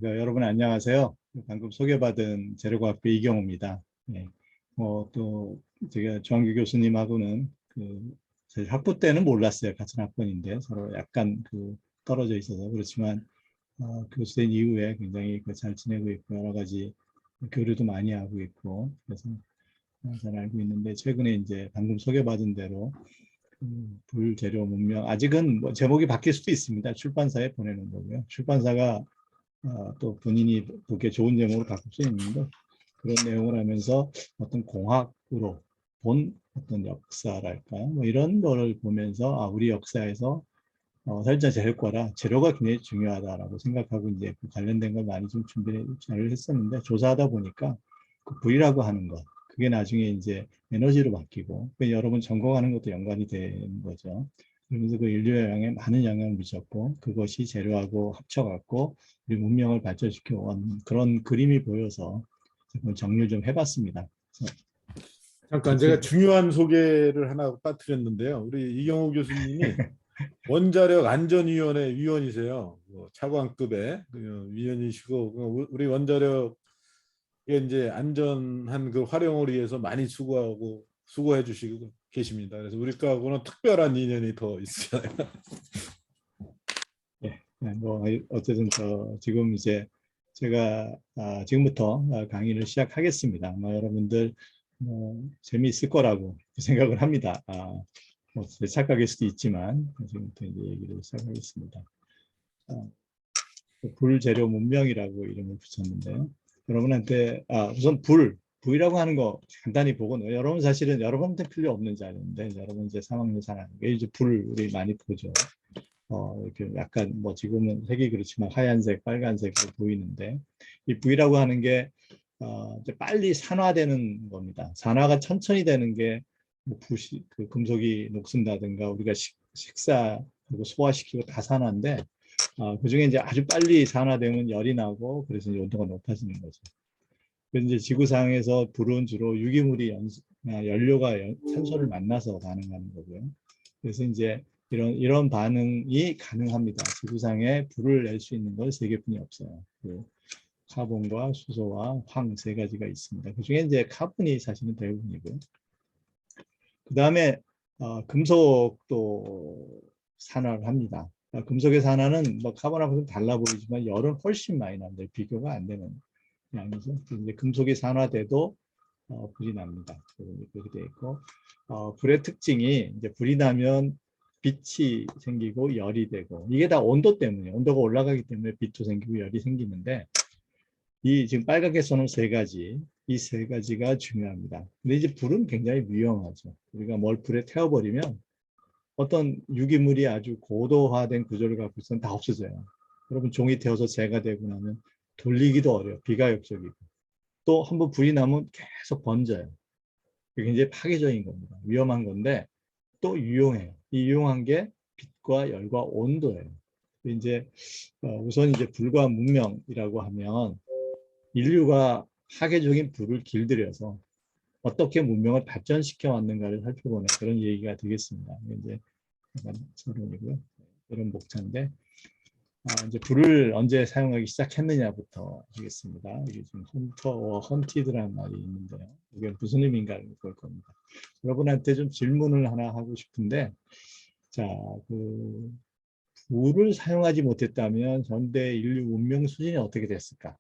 여러분 안녕하세요. 방금 소개받은 재료과학부 이경호입니다. 네. 또 제가 조항규 교수님하고는 저희 학부 때는 몰랐어요. 같은 학번인데 서로 약간 떨어져 있어서 그렇지만 교수된 이후에 굉장히 잘 지내고 있고 여러 가지 교류도 많이 하고 있고 그래서 잘 알고 있는데 최근에 이제 방금 소개받은 대로 불재료 문명 아직은 뭐 제목이 바뀔 수도 있습니다. 출판사에 보내는 거고요. 출판사가 또 본인이 보기에 좋은 제목으로 바꿀 수 있는데 그런 내용을 하면서 어떤 공학으로 본 어떤 역사랄까요? 뭐 이런 거를 보면서 우리 역사에서 살짝 재료과라 재료가 굉장히 중요하다라고 생각하고 이제 관련된 걸 많이 좀 준비를 했었는데 조사하다 보니까 V라고 하는 것 그게 나중에 이제 에너지로 바뀌고 여러분 전공하는 것도 연관이 되는 거죠. 그러면서 인류의 많은 영향을 미쳤고 그것이 재료하고 합쳐갖고 우리 문명을 발전시켜 온 그런 그림이 보여서 정리를 좀 해봤습니다. 잠깐 제가 중요한 소개를 하나 빠뜨렸는데요. 우리 이경호 교수님이 원자력 안전위원회 위원이세요. 차관급의 위원이시고 우리 원자력의 이제 안전한 활용을 위해서 많이 수고해 주시고 계십니다. 그래서 우리과하고는 특별한 인연이 더 있어요. 네, 어쨌든 지금 이제 제가 지금부터 강의를 시작하겠습니다. 여러분들 재미있을 거라고 생각을 합니다. 제 착각일 수도 있지만 지금부터 이제 얘기를 시작하겠습니다. 불재료 문명이라고 이름을 붙였는데요. 여러분한테 우선 V라고 하는 거 간단히 보고 여러분 사실은 여러분한테 필요 없는 자료인데 여러분 이제 3학년 4학년 이제 우리 많이 보죠. 이렇게 약간 지금은 색이 그렇지만 하얀색, 빨간색으로 보이는데 이 V라고 하는 게 이제 빨리 산화되는 겁니다. 산화가 천천히 되는 게 금속이 녹슨다든가 우리가 식사하고 소화시키고 다 산화인데 그중에 이제 아주 빨리 산화되면 열이 나고 그래서 이제 온도가 높아지는 거죠. 그래서 이제 지구상에서 불은 주로 유기물이 연료가 산소를 만나서 가능한 거고요. 그래서 이제 이런 반응이 가능합니다. 지구상에 불을 낼 수 있는 건 세 개뿐이 없어요. 카본과 수소와 황 세 가지가 있습니다. 그중에 이제 카본이 사실은 대부분이고요. 그 다음에 금속도 산화를 합니다. 금속의 산화는 카본하고 좀 달라 보이지만 열은 훨씬 많이 납니다. 비교가 안 되는 양이죠. 이제 금속이 산화돼도 불이 납니다. 그렇게 되어 있고 불의 특징이 이제 불이 나면 빛이 생기고 열이 되고 이게 다 온도 때문에 온도가 올라가기 때문에 빛도 생기고 열이 생기는데 이 지금 빨갛게 써놓은 세 가지 이 세 가지가 중요합니다. 근데 이제 불은 굉장히 위험하죠. 우리가 뭘 불에 태워버리면 어떤 유기물이 아주 고도화된 구조를 갖고 있으면 다 없어져요. 여러분 종이 태워서 재가 되고 나면 돌리기도 어려워요. 비가역적이고 또 한번 불이 나면 계속 번져요. 그게 굉장히 파괴적인 겁니다. 위험한 건데 또 유용해요. 이 유용한 게 빛과 열과 온도예요. 이제 우선 이제 불과 문명이라고 하면 인류가 파괴적인 불을 길들여서 어떻게 문명을 발전시켜 왔는가를 살펴보는 그런 얘기가 되겠습니다. 이제 약간 서론이고요. 이런 목차인데 이제 불을 언제 사용하기 시작했느냐부터 하겠습니다. 이게 지금 헌터와 헌티드라는 말이 있는데요. 이게 무슨 의미인가를 볼 겁니다. 여러분한테 좀 질문을 하나 하고 싶은데, 자, 불을 사용하지 못했다면 현대 인류文明 수준이 어떻게 됐을까?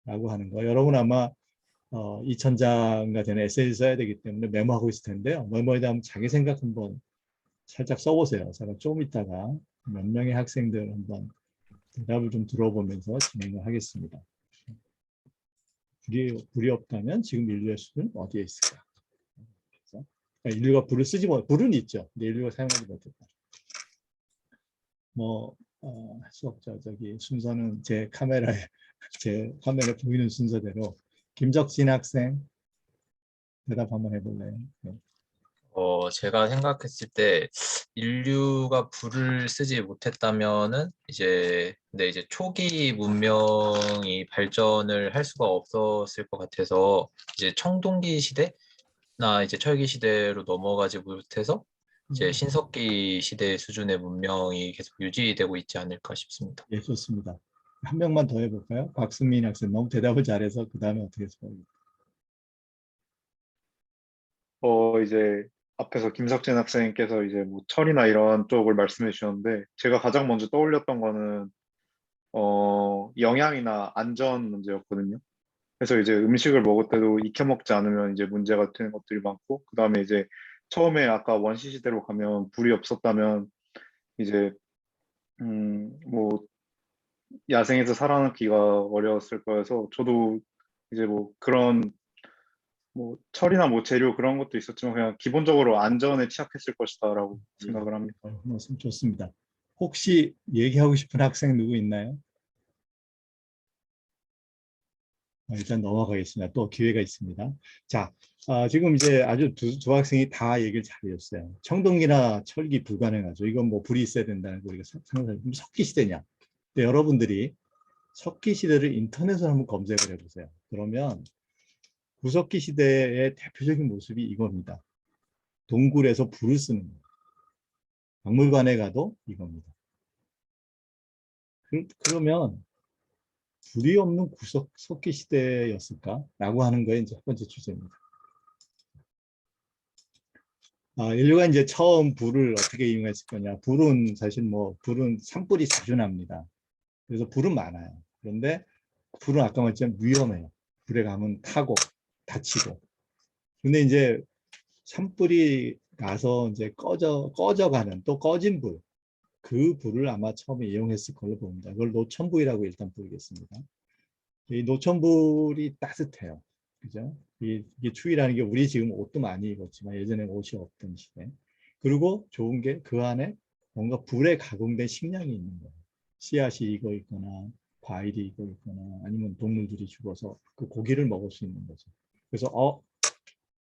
라고 하는 거. 여러분 아마 2000자가 되는 에세이를 써야 되기 때문에 메모하고 있을 텐데요. 메모에다 한번 자기 생각 한번 살짝 써보세요. 제가 좀 이따가 몇 명의 학생들 한번 대답을 좀 들어보면서 진행을 하겠습니다. 불이 없다면 지금 인류의 수준은 어디에 있을까? 그래서 인류가 불을 쓰지 못, 불은 있죠. 근데 인류가 사용하지 못했다. 할 수 없죠. 순서는 제 화면에 보이는 순서대로 김적진 학생 대답 한번 해볼래요? 네. 제가 생각했을 때 인류가 불을 쓰지 못했다면은 근데 이제 초기 문명이 발전을 할 수가 없었을 것 같아서 이제 청동기 시대나 이제 철기 시대로 넘어가지 못해서 이제 신석기 시대 수준의 문명이 계속 유지되고 있지 않을까 싶습니다. 예, 좋습니다. 한 명만 더 해볼까요? 박수민 학생 너무 대답을 잘해서 그 다음에 어떻게 해서 이제 앞에서 김석진 학생께서 이제 뭐 철이나 이런 쪽을 말씀해 주셨는데 제가 가장 먼저 떠올렸던 거는 영양이나 안전 문제였거든요. 그래서 이제 음식을 먹을 때도 익혀 먹지 않으면 이제 문제가 되는 것들이 많고, 그 다음에 이제 처음에 아까 원시 시대로 가면 불이 없었다면 이제 뭐 야생에서 살아남기가 어려웠을 거여서 저도 이제 뭐 그런 뭐 철이나 뭐 재료 그런 것도 있었지만 그냥 기본적으로 안전에 취약했을 것이다라고 생각을 합니다. 말씀 좋습니다. 혹시 얘기하고 싶은 학생 누구 있나요? 일단 넘어가겠습니다. 또 기회가 있습니다. 자, 지금 이제 아주 두 학생이 다 얘기를 잘해줬어요. 청동기나 철기 불가능하죠. 이건 뭐 불이 있어야 된다는 거 우리가 상상. 석기 시대냐? 근데 여러분들이 석기 시대를 인터넷으로 한번 검색을 해보세요. 그러면 구석기 시대의 대표적인 모습이 이겁니다. 동굴에서 불을 쓰는 거예요. 박물관에 가도 이겁니다. 그러면 불이 없는 석기 시대였을까? 라고 하는 거에 이제 첫 번째 주제입니다. 인류가 이제 처음 불을 어떻게 이용했을 거냐. 불은 사실 불은 산불이 자주 납니다. 그래서 불은 많아요. 그런데 불은 아까 말했지만 위험해요. 불에 가면 타고 다치고. 근데 이제 산불이 나서 이제 꺼져가는 또 꺼진 불. 그 불을 아마 처음에 이용했을 걸로 봅니다. 그걸 노천불이라고 일단 부르겠습니다. 이 노천불이 따뜻해요. 그죠? 이게 추위라는 게 우리 지금 옷도 많이 입었지만 예전에 옷이 없던 시대. 그리고 좋은 게 그 안에 뭔가 불에 가공된 식량이 있는 거예요. 씨앗이 익어 있거나 과일이 익어 있거나 아니면 동물들이 죽어서 그 고기를 먹을 수 있는 거죠. 그래서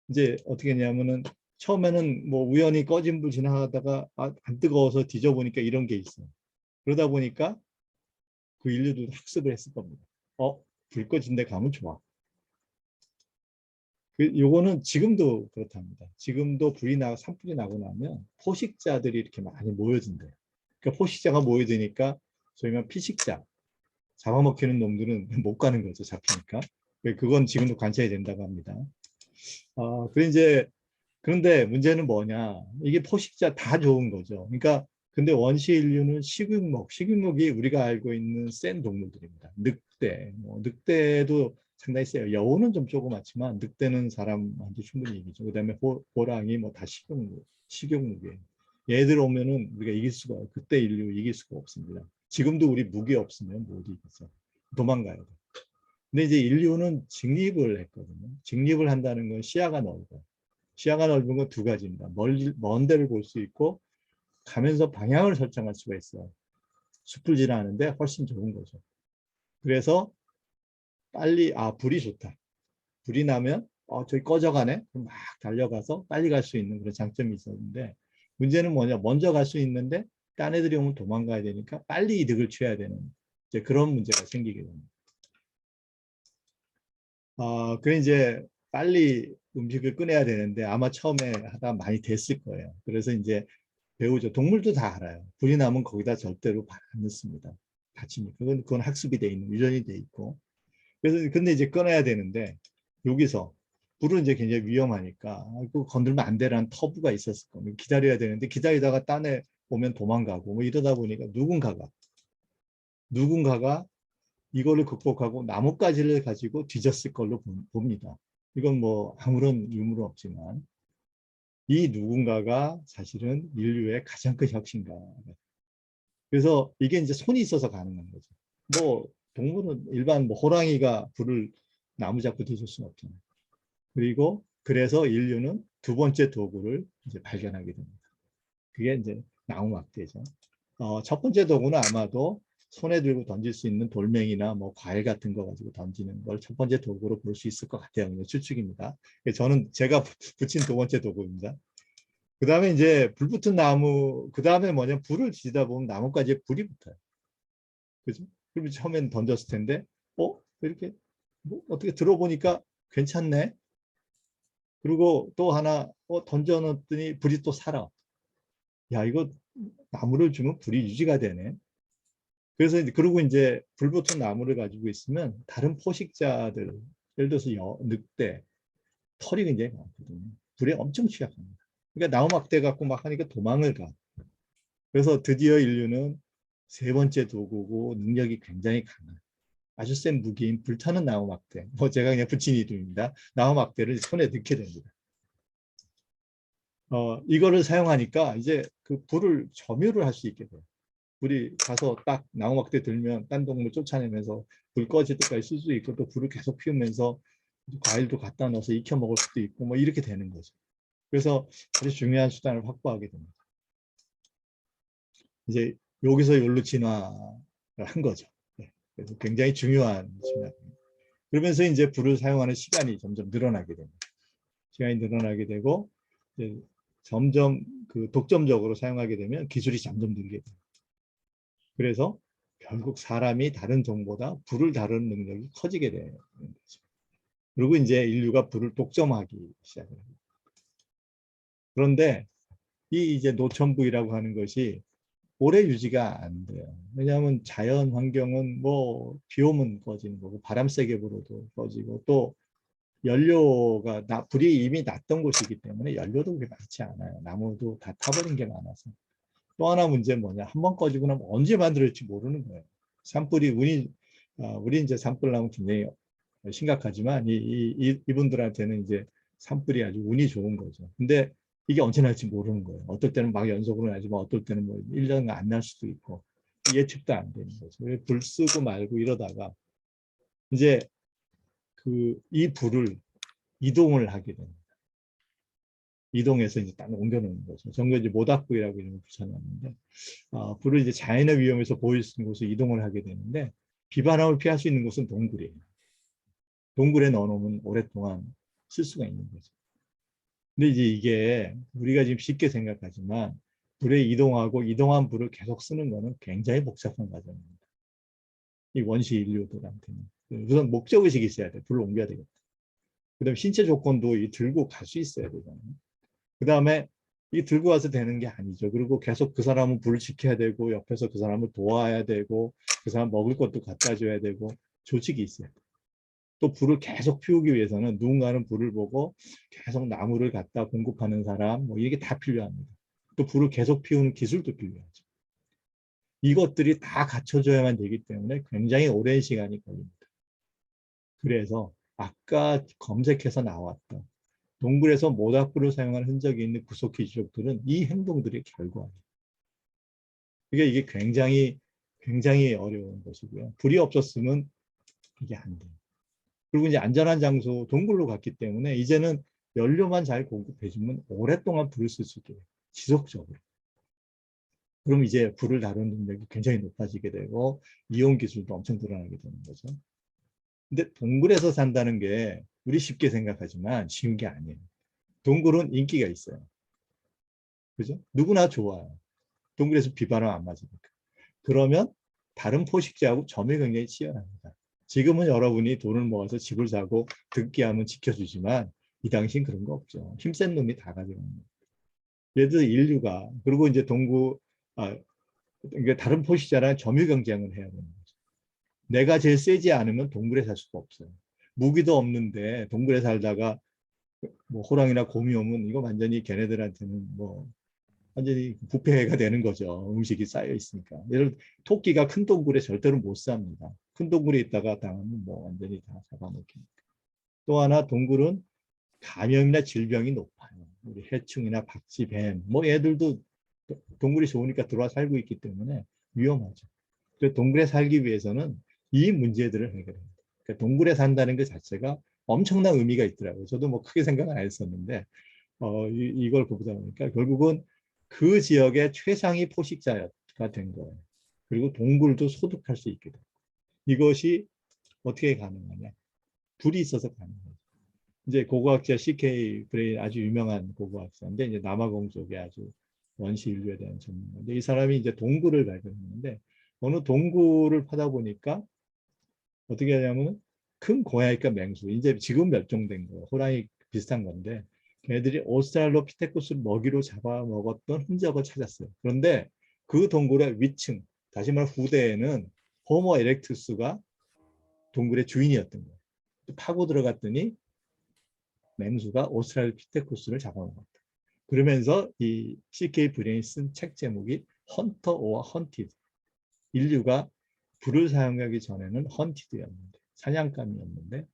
이제 어떻게 했냐면은 처음에는 뭐 우연히 꺼진 불 지나가다가 안 뜨거워서 뒤져보니까 이런 게 있어요. 그러다 보니까 그 인류도 학습을 했을 겁니다. 불 꺼진 데 가면 좋아. 요거는 지금도 그렇답니다. 지금도 산불이 나고 나면 포식자들이 이렇게 많이 모여든대요. 그러니까 포식자가 모여드니까 소위 말하면 피식자, 잡아먹히는 놈들은 못 가는 거죠. 잡히니까. 그건 지금도 관찰이 된다고 합니다. 그런데 문제는 뭐냐? 이게 포식자 다 좋은 거죠. 그러니까 근데 원시 인류는 식육목이 우리가 알고 있는 센 동물들입니다. 늑대, 늑대도 상당히 세요. 여우는 좀 조그맣지만 늑대는 사람한테 충분히 이기죠. 그다음에 호랑이 다 식용목이에요. 얘들 오면은 우리가 그때 인류 이길 수가 없습니다. 지금도 우리 무기 없으면 못 이기죠. 도망가야 돼. 근데 이제 인류는 직립을 했거든요. 직립을 한다는 건 시야가 넓어요. 시야가 넓은 건 두 가지입니다. 먼 데를 볼 수 있고 가면서 방향을 설정할 수가 있어요. 숲을 지나는데 훨씬 좋은 거죠. 그래서 빨리 불이 좋다. 불이 나면 저기 꺼져가네. 그럼 막 달려가서 빨리 갈 수 있는 그런 장점이 있었는데 문제는 뭐냐. 먼저 갈 수 있는데 딴 애들이 오면 도망가야 되니까 빨리 이득을 취해야 되는 이제 그런 문제가 생기게 됩니다. 그래 이제 빨리 음식을 꺼내야 되는데 아마 처음에 하다 많이 됐을 거예요. 그래서 이제 배우죠. 동물도 다 알아요. 불이 나면 거기다 절대로 안 넣습니다. 다치니까. 그건 학습이 돼 있는, 유전이 돼 있고. 그래서 근데 이제 꺼내야 되는데 여기서 불은 이제 굉장히 위험하니까 그 건들면 안 되라는 터부가 있었을 겁니다. 기다려야 되는데 기다리다가 딴에 오면 도망가고 이러다 보니까 누군가가 이거를 극복하고 나뭇가지를 가지고 뒤졌을 걸로 봅니다. 이건 아무런 유무는 없지만 이 누군가가 사실은 인류의 가장 큰 혁신가. 그래서 이게 이제 손이 있어서 가능한 거죠. 동물은 일반 호랑이가 불을 나무 잡고 뒤질 수는 없잖아요. 그래서 인류는 두 번째 도구를 이제 발견하게 됩니다. 그게 이제 나무 막대죠. 첫 번째 도구는 아마도 손에 들고 던질 수 있는 돌멩이나 과일 같은 거 가지고 던지는 걸 첫 번째 도구로 볼 수 있을 것 같아요. 추측입니다. 제가 붙인 두 번째 도구입니다. 그 다음에 이제 불 붙은 나무, 그 다음에 불을 지다 보면 나뭇가지에 불이 붙어요. 그죠? 그럼 처음엔 던졌을 텐데, 이렇게, 어떻게 들어보니까 괜찮네? 그리고 또 하나, 던져놨더니 불이 또 살아. 야, 이거 나무를 주면 불이 유지가 되네. 그래서 그리고 이제 불붙은 나무를 가지고 있으면 다른 포식자들, 예를 들어서 늑대, 털이 굉장히 많거든요. 불에 엄청 취약합니다. 그러니까 나무막대 갖고 막 하니까 도망을 가. 그래서 드디어 인류는 세 번째 도구고 능력이 굉장히 강한 아주 센 무기인 불타는 나무막대. 뭐 제가 그냥 붙인 이름입니다. 나무막대를 손에 넣게 됩니다. 이거를 사용하니까 이제 그 불을 점유를 할 수 있게 돼요. 불이 가서 딱 나무막대 들면 딴 동물 쫓아내면서 불 꺼질 때까지 쓸 수 있고 또 불을 계속 피우면서 과일도 갖다 넣어서 익혀 먹을 수도 있고 뭐 이렇게 되는 거죠. 그래서 아주 중요한 수단을 확보하게 됩니다. 이제 여기서 연로 진화를 한 거죠. 네. 그래서 굉장히 중요한 진화입니다. 그러면서 이제 불을 사용하는 시간이 점점 늘어나게 됩니다. 시간이 늘어나게 되고 이제 점점 그 독점적으로 사용하게 되면 기술이 점점 늘게 돼요. 그래서 결국 사람이 다른 종보다 불을 다루는 능력이 커지게 되는 거죠. 그리고 이제 인류가 불을 독점하기 시작을 합니다. 그런데 이 이제 노천부이라고 하는 것이 오래 유지가 안 돼요. 왜냐하면 자연 환경은 뭐 비 오면 꺼지는 거고 바람 세게 불어도 꺼지고 또 연료가 불이 이미 났던 곳이기 때문에 연료도 그렇게 많지 않아요. 나무도 다 타버린 게 많아서. 또 하나 문제는 뭐냐, 한번 꺼지고 나면 언제 만들어질지 모르는 거예요. 산불이 우리 이제 산불 나면 굉장히 심각하지만 이분들한테는 이제 산불이 아주 운이 좋은 거죠. 근데 이게 언제 날지 모르는 거예요. 어떨 때는 막 연속으로 나지만 어떨 때는 뭐 1년 안 날 수도 있고 예측도 안 되는 거죠. 불 쓰고 말고 이러다가 이제 이 불을 이동을 하게 됩니다. 이동해서 이제 딱 옮겨놓는 거죠. 전부 이제 모닥불이라고 이름을 붙여놨는데 불을 이제 자연의 위험에서 보일 수 있는 곳에 이동을 하게 되는데 비바람을 피할 수 있는 곳은 동굴이에요. 동굴에 넣어놓으면 오랫동안 쓸 수가 있는 거죠. 근데 이제 이게 우리가 지금 쉽게 생각하지만 불에 이동하고 이동한 불을 계속 쓰는 거는 굉장히 복잡한 과정입니다. 이 원시 인류들한테는. 우선 목적의식이 있어야 돼. 불을 옮겨야 되겠다. 그 다음에 신체 조건도 들고 갈 수 있어야 되잖아요. 그 다음에 이 들고 와서 되는 게 아니죠. 그리고 계속 그 사람은 불을 지켜야 되고 옆에서 그 사람을 도와야 되고 그 사람 먹을 것도 갖다 줘야 되고 조직이 있어야 돼요. 또 불을 계속 피우기 위해서는 누군가는 불을 보고 계속 나무를 갖다 공급하는 사람 뭐 이게 다 필요합니다. 또 불을 계속 피우는 기술도 필요하죠. 이것들이 다 갖춰져야만 되기 때문에 굉장히 오랜 시간이 걸립니다. 그래서 아까 검색해서 나왔던 동굴에서 모닥불을 사용하는 흔적이 있는 구석기 지족들은 이 행동들의 결과입니다. 이게 굉장히 어려운 것이고요. 불이 없었으면 이게 안 돼요. 그리고 이제 안전한 장소 동굴로 갔기 때문에 이제는 연료만 잘 공급해주면 오랫동안 불을 쓸 수 있게 돼요. 지속적으로. 그럼 이제 불을 다루는 능력이 굉장히 높아지게 되고 이온 기술도 엄청 늘어나게 되는 거죠. 근데 동굴에서 산다는 게 우리 쉽게 생각하지만 쉬운 게 아니에요. 동굴은 인기가 있어요. 그죠? 누구나 좋아요. 동굴에서 비바람 안 맞으니까. 그러면 다른 포식자하고 점이 굉장히 치열합니다. 지금은 여러분이 돈을 모아서 집을 사고 듣게 하면 지켜주지만 이 당시엔 그런 거 없죠. 힘센 놈이 다 가져갑니다. 예를 들어 인류가 그리고 이제 그러니까 다른 포식자랑 점유 경쟁을 해야 되는 거죠. 내가 제일 세지 않으면 동굴에 살 수가 없어요. 무기도 없는데 동굴에 살다가 뭐 호랑이나 곰이 오면 이거 완전히 걔네들한테는 뭐 완전히 부패가 되는 거죠. 음식이 쌓여 있으니까. 예를 토끼가 큰 동굴에 절대로 못 삽니다. 큰 동굴에 있다가 당하면 뭐 완전히 다 잡아먹히니까. 또 하나 동굴은 감염이나 질병이 높아요. 우리 해충이나 박쥐, 뱀, 뭐 애들도 동굴이 좋으니까 들어와 살고 있기 때문에 위험하죠. 그래서 동굴에 살기 위해서는 이 문제들을 해결합니다. 그러니까 동굴에 산다는 것 자체가 엄청난 의미가 있더라고요. 저도 뭐 크게 생각은 안 했었는데 이걸 보다 보니까 결국은 그 지역의 최상위 포식자가 된 거예요. 그리고 동굴도 소득할 수 있게 돼요. 이것이 어떻게 가능하냐? 불이 있어서 가능해요. 이제 고고학자 C.K. 브레인 아주 유명한 고고학자인데 이제 남아공 쪽에 아주 원시 인류에 대한 전문가인데 이 사람이 이제 동굴을 발견했는데 어느 동굴을 파다 보니까 어떻게 하냐면 큰 고양이과 맹수 이제 지금 멸종된 거예요. 호랑이 비슷한 건데 걔들이 오스트랄로피테쿠스를 먹이로 잡아먹었던 흔적을 찾았어요. 그런데 그 동굴의 위층 다시 말해 후대에는 호모 에렉투스가 동굴의 주인이었던 거예요. 파고 들어갔더니 맹수가 오스트랄피테쿠스를 잡아먹었다. 그러면서 이 C.K. 브레인이 쓴 책 제목이 헌터 오어 헌티드. 인류가 불을 사용하기 전에는 헌티드였는데, 사냥감이었는데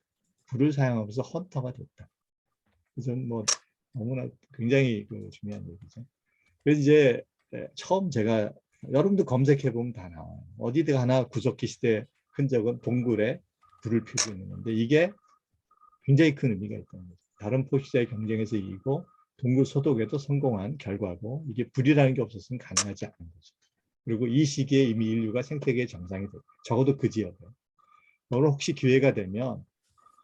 불을 사용하면서 헌터가 됐다. 그래서 뭐 너무나 굉장히 중요한 얘기죠. 그래서 이제 처음 제가 여러분도 검색해 보면 다 나와요. 어디든 하나 구석기 시대 흔적은 동굴에 불을 피우고 있는 건데 이게 굉장히 큰 의미가 있다는 거죠. 다른 포식자의 경쟁에서 이기고 동굴 소독에도 성공한 결과고 이게 불이라는 게 없었으면 가능하지 않은 거죠. 그리고 이 시기에 이미 인류가 생태계의 정상이 됐고 적어도 그 지역에. 오늘 혹시 기회가 되면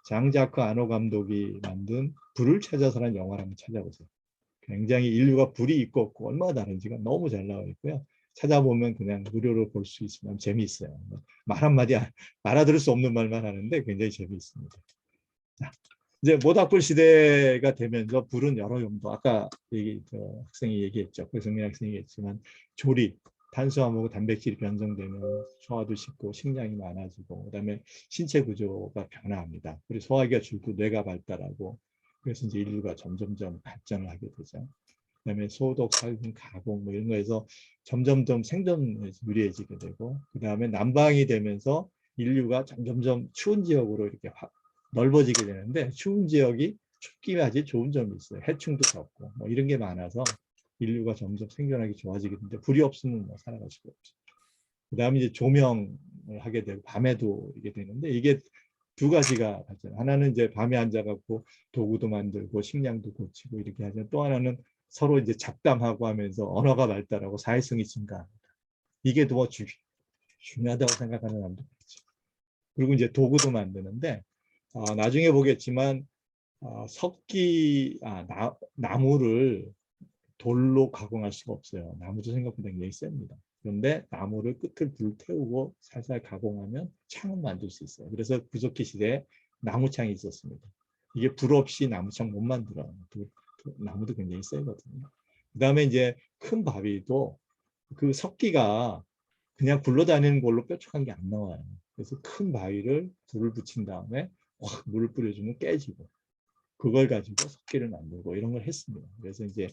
장자크 아노 감독이 만든 불을 찾아서라는 영화를 한번 찾아보세요. 굉장히 인류가 불이 있고 없고 얼마나 다른지가 너무 잘 나와 있고요. 찾아보면 그냥 무료로 볼 수 있으면 재미있어요. 말 한마디 알아들을 수 없는 말만 하는데 굉장히 재미있습니다. 자, 이제 모닥불 시대가 되면서 불은 여러 용도, 아까 학생이 얘기했죠. 배성민 학생이 얘기했지만 조리, 탄수화물하고 단백질이 변성되면 소화도 쉽고 식량이 많아지고 그다음에 신체 구조가 변화합니다. 그리고 소화기가 줄고 뇌가 발달하고 그래서 이제 인류가 점점점 발전을 하게 되죠. 그다음에 소독, 살균, 가공 뭐 이런 거에서 점점점 생존에 유리해지게 되고 그다음에 난방이 되면서 인류가 점점점 추운 지역으로 이렇게 넓어지게 되는데 추운 지역이 춥기만 하지 좋은 점이 있어요. 해충도 적고 뭐 이런 게 많아서 인류가 점점 생존하기 좋아지게 되는데 불이 없으면 뭐 살아갈 수가 없죠. 그다음에 이제 조명을 하게 되고 밤에도 이게 되는데 이게 두 가지가 발전. 하나는 이제 밤에 앉아갖고 도구도 만들고 식량도 고치고 이렇게 하죠. 또 하나는 서로 이제 잡담하고 하면서 언어가 발달하고 사회성이 증가합니다. 이게 더 중요하다고 생각하는 사람도 있죠. 그리고 이제 도구도 만드는데 나중에 보겠지만 나무를 돌로 가공할 수가 없어요. 나무도 생각보다 굉장히 셉니다. 그런데 나무를 끝을 불태우고 살살 가공하면 창을 만들 수 있어요. 그래서 구석기 시대에 나무창이 있었습니다. 이게 불 없이 나무창 못 만들어요. 나무도 굉장히 세거든요. 그 다음에 이제 큰 바위도 그 석기가 그냥 굴러다니는 걸로 뾰족한 게 안 나와요. 그래서 큰 바위를 불을 붙인 다음에 확 물을 뿌려주면 깨지고 그걸 가지고 석기를 만들고 이런 걸 했습니다. 그래서 이제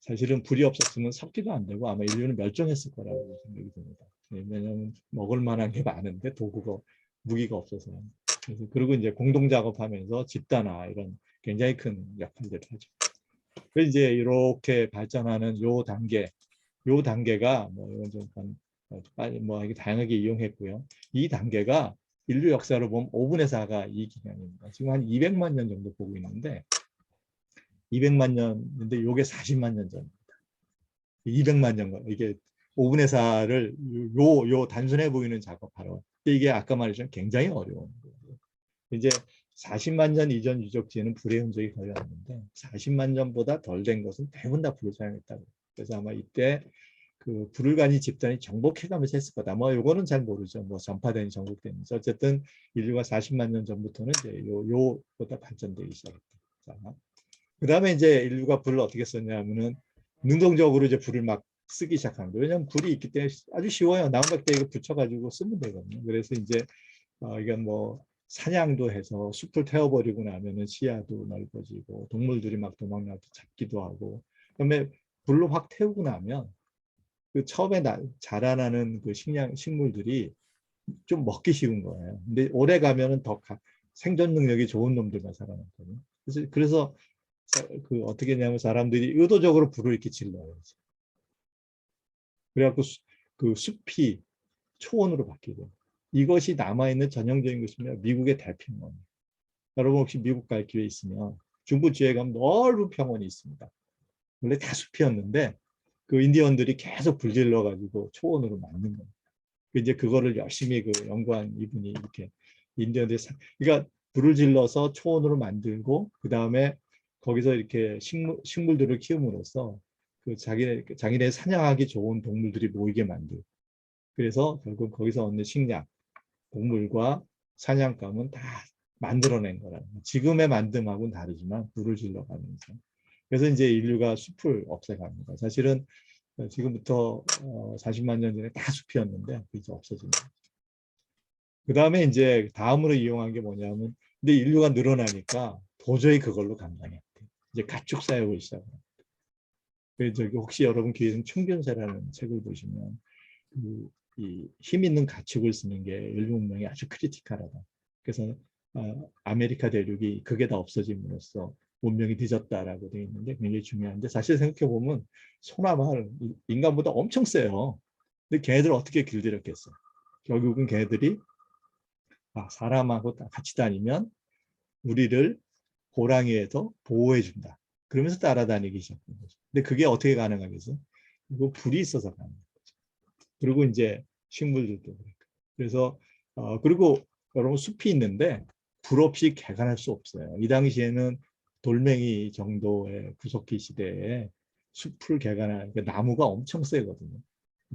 사실은 불이 없었으면 석기도 안 되고 아마 인류는 멸종했을 거라고 생각이 듭니다. 왜냐하면 먹을 만한 게 많은데 도구가 무기가 없어서. 그리고 이제 공동 작업하면서 집단화 이런 굉장히 큰 역할들을 하죠. 그래서 이제 이렇게 발전하는 요 단계가 뭐 이건 좀 빨리 뭐 이게 다양하게 이용했고요. 이 단계가 인류 역사를 보면 5분의 4가 이 기간입니다. 지금 한 200만 년 정도 보고 있는데 200만 년인데 요게 40만 년 전입니다. 200만 년 이게 5분의 4를 요 단순해 보이는 작업하러. 이게 아까 말했지만 굉장히 어려운 거예요. 이제 40만 년 이전 유적지에는 불의 흔적이 거의 없는데 40만 년보다 덜 된 것은 대부분 다 불을 사용했다고. 그래서 아마 이때 그 불가니 집단이 정복해가면서 했을 거다. 뭐 요거는 잘 모르죠. 뭐 전파되니 정복되는지. 어쨌든 인류가 40만 년 전부터는 이제 요보다 발전되기 시작했다. 그 다음에 이제 인류가 불을 어떻게 썼냐면은 능동적으로 이제 불을 막 쓰기 시작한 거예요. 왜냐하면 불이 있기 때문에 아주 쉬워요. 나무박대 이거 붙여가지고 쓰면 되거든요. 그래서 이제 이건 뭐 사냥도 해서 숲을 태워버리고 나면은 시야도 넓어지고 동물들이 막 도망나서 잡기도 하고 그다음에 불로 확 태우고 나면 그 처음에 자라나는 그 식물들이 좀 먹기 쉬운 거예요. 근데 오래 가면은 더 생존 능력이 좋은 놈들만 살아남거든요. 그래서 그 어떻게 했냐면 사람들이 의도적으로 불을 이렇게 질러요. 그래갖고 그 숲이 초원으로 바뀌고 이것이 남아있는 전형적인 것이면 미국의 대평원. 여러분 혹시 미국 갈 기회 있으면 중부지에 가면 넓은 평원이 있습니다. 원래 다 숲이었는데 그 인디언들이 계속 불 질러가지고 초원으로 만든 겁니다. 이제 그거를 열심히 그 연구한 이분이 이렇게 인디언들이 그러니까 불을 질러서 초원으로 만들고 그 다음에 거기서 이렇게 식물들을 키움으로써 그 자기네 사냥하기 좋은 동물들이 모이게 만들고 그래서 결국 거기서 얻는 식량, 동물과 사냥감은 다 만들어낸 거라는 거예요. 지금의 만듦하고는 다르지만 불을 질러가면서. 그래서 이제 인류가 숲을 없애갑니다. 사실은 지금부터 40만 년 전에 다 숲이었는데 이제 없어집니다. 그 다음에 이제 다음으로 이용한 게 뭐냐면, 근데 인류가 늘어나니까 도저히 그걸로 감당이 안 돼요. 이제 가축 사육을 시작합니다. 그래서 저기 혹시 여러분 기회 있으면 충견세라는 책을 보시면 힘 있는 가축을 쓰는 게 인류 문명이 아주 크리티컬하다. 그래서 아메리카 대륙이 그게 다 없어짐으로써 문명이 늦었다라고 되어 있는데 굉장히 중요한데, 사실 생각해 보면 소나 말 인간보다 엄청 세요. 근데 걔네들 어떻게 길들였겠어? 결국은 걔네들이 사람하고 같이 다니면 우리를 호랑이에서 보호해 준다. 그러면서 따라다니기 시작한 거죠. 근데 그게 어떻게 가능하겠어? 이거 불이 있어서 가능한 거죠. 그리고 이제 식물들도 그렇고. 그래서 그리고 여러분 숲이 있는데 불 없이 개간할 수 없어요. 이 당시에는 돌멩이 정도의 구석기 시대에 숲을 개간하는 나무가 엄청 세거든요.